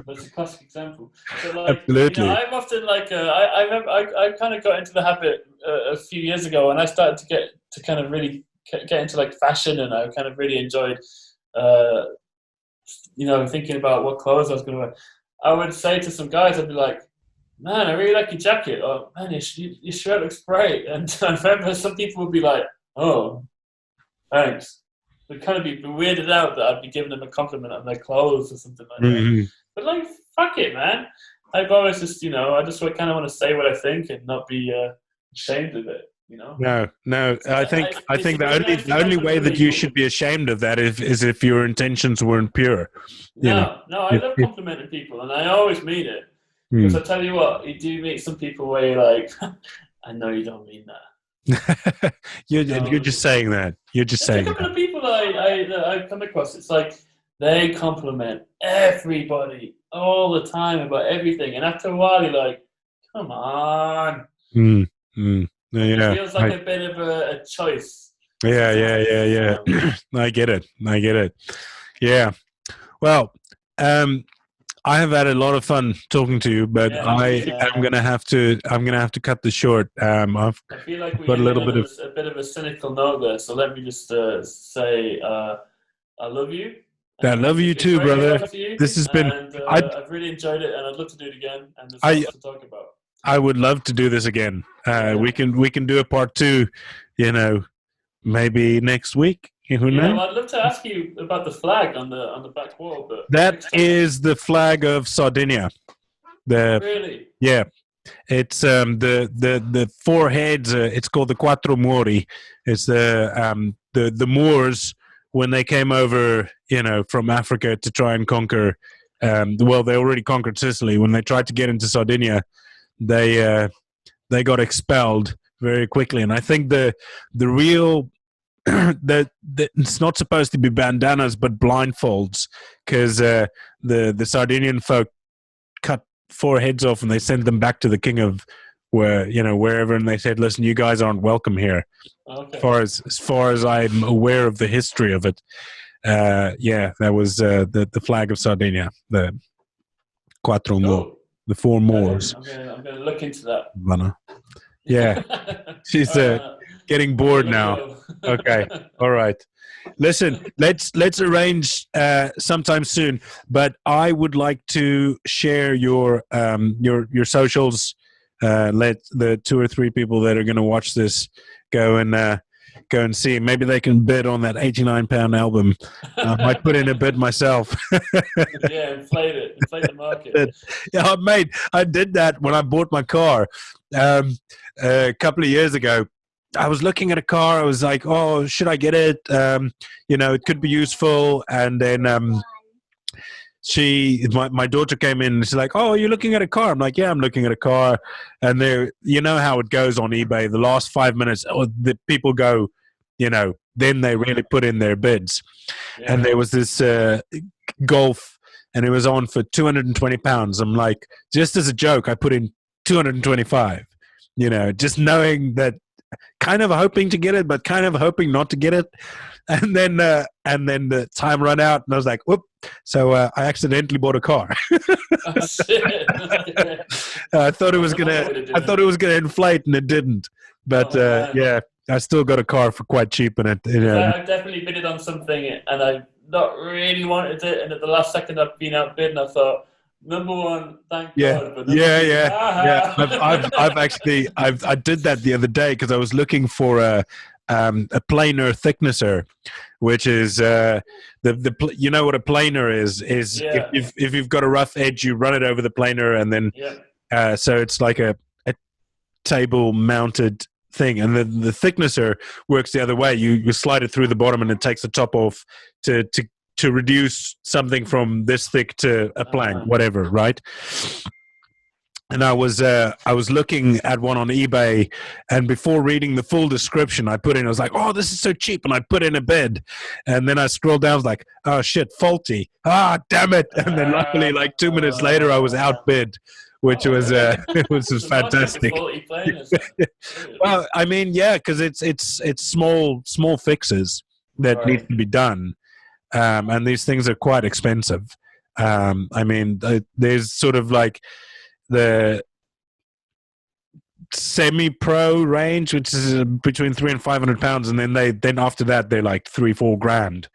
that's a classic example. But like, Absolutely. I'm often like, I remember I kind of got into the habit a few years ago, and I started to get to kind of really get into like fashion, and I kind of really enjoyed, thinking about what clothes I was going to wear. I would say to some guys, I'd be like, man, I really like your jacket. Or, man, your shirt looks great. And I remember some people would be like, oh, thanks. They'd kind of be weirded out that I'd be giving them a compliment on their clothes or something like that. But like, fuck it, man. I've always just, I just kind of want to say what I think and not be ashamed of it. No. I think the only way that you should be ashamed of that is if your intentions weren't pure. No, I love complimenting people, and I always mean it. Because I tell you what, you do meet some people where you're like, I know you don't mean that. You're just saying that. You're just saying that. A couple of people that I've come across, it's like they compliment everybody all the time about everything, and after a while you're like, come on. Yeah, it feels like a bit of a choice. Yeah. I get it. Yeah. Well, I have had a lot of fun talking to you, but I'm gonna have to cut this short. I feel like we got a bit of a cynical note there, so let me just say I love you. I love you too, brother. This has been. I've really enjoyed it, and I'd love to do it again. And there's lots to talk about. I would love to do this again. We can do a part 2, maybe next week. Who knows? Well, I'd love to ask you about the flag on the back wall, but that is the flag of Sardinia. Really? Yeah, it's the 4 heads. It's called the Quattro Mori. It's the Moors when they came over, from Africa to try and conquer. They already conquered Sicily. When they tried to get into Sardinia, they got expelled very quickly. And I think the real that it's not supposed to be bandanas but blindfolds, because the Sardinian folk cut 4 heads off and they sent them back to the king of wherever, and they said, listen, you guys aren't welcome here. Okay. As far as I'm aware of the history of it, that was the flag of Sardinia, the Quattro Moors, the 4 Moors. I'm gonna look into that. Yeah, she's getting bored now. Okay, all right. Listen, let's arrange sometime soon. But I would like to share your socials. Let the 2 or 3 people that are going to watch this go and see. Maybe they can bid on that £89 album. I might put in a bid myself. Yeah, inflate the market. Yeah, mate, I did that when I bought my car a couple of years ago. I was looking at a car. I was like, oh, should I get it? It could be useful. And then my daughter came in and she's like, oh, you're looking at a car? I'm like, yeah, I'm looking at a car. And there, how it goes on eBay. The last 5 minutes, the people go, then they really put in their bids. Yeah. And there was this Golf, and it was on for £220. I'm like, just as a joke, I put in 225. Just knowing that, kind of hoping to get it, but kind of hoping not to get it. And then the time ran out, and I was like, whoop. So I accidentally bought a car. Oh, shit. I thought it was gonna inflate, and it didn't. But I still got a car for quite cheap in it. I've definitely bidded on something, and I not really wanted it, and at the last second I've been outbid, and I thought, number one, thank God. But yeah. I've actually I did that the other day because I was looking for a planar thicknesser, which is the what a planar is if you've got a rough edge, you run it over the planar, and then so it's like a table mounted thing, and the thicknesser works the other way. You slide it through the bottom, and it takes the top off to to reduce something from this thick to a plank, whatever, right? And I was looking at one on eBay, and before reading the full description, I was like, oh, this is so cheap, and I put in a bid, and then I scrolled down, I was like, oh shit, faulty, damn it, and then luckily, like 2 minutes later, I was outbid, which was fantastic. Well, I mean, yeah, because it's small fixes that need to be done, and these things are quite expensive. I mean, there's sort of like the semi-pro range, which is between £300 and £500, and then after that they're like $3-4 grand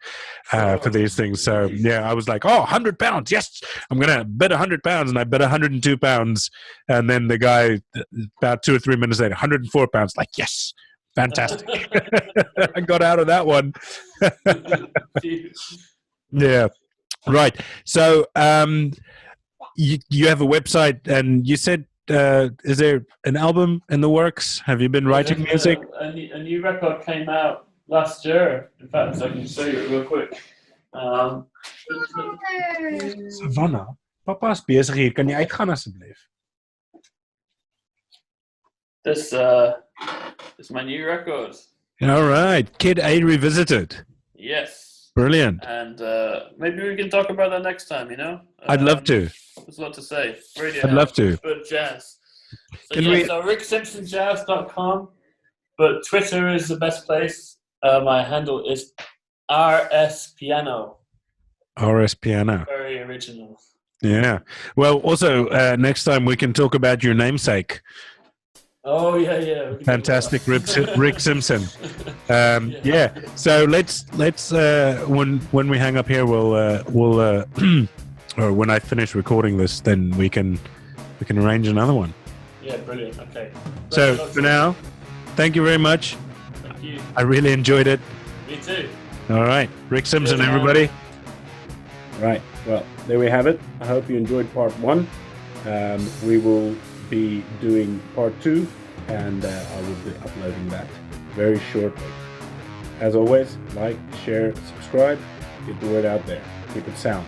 for these things. So yeah, I was like, oh, £100, yes, I'm gonna bet £100, and I bet £102, and then the guy about 2 or 3 minutes later, £104, like, yes, fantastic. I got out of that one. Yeah, right. So you have a website, and you said, is there an album in the works? Have you been writing music? A new record came out last year. In fact, I can show you it real quick. Savannah, papa's bezig hier. Kan jy uitgaan asseblief? This is my new record. All right, Kid A Revisited. Yes. Brilliant. And maybe we can talk about that next time, you know? I'd love to. There's a lot to say. Radiohead, I'd love to. But jazz. So, so RickSimpsonJazz.com. But Twitter is the best place. My handle is RSPiano. RSPiano. Very original. Yeah. Well, also, next time we can talk about your namesake. Oh yeah. Fantastic, Rick Simpson. Yeah. So let's when we hang up here, we'll or when I finish recording this, then we can arrange another one. Yeah, brilliant. Okay. So for now, thank you very much. Thank you. I really enjoyed it. Me too. All right, Rick Simpson, everybody. Right. Well, there we have it. I hope you enjoyed part 1. We will be doing part 2, and I will be uploading that very shortly. As always, like, share, subscribe, get the word out there. Keep it sound.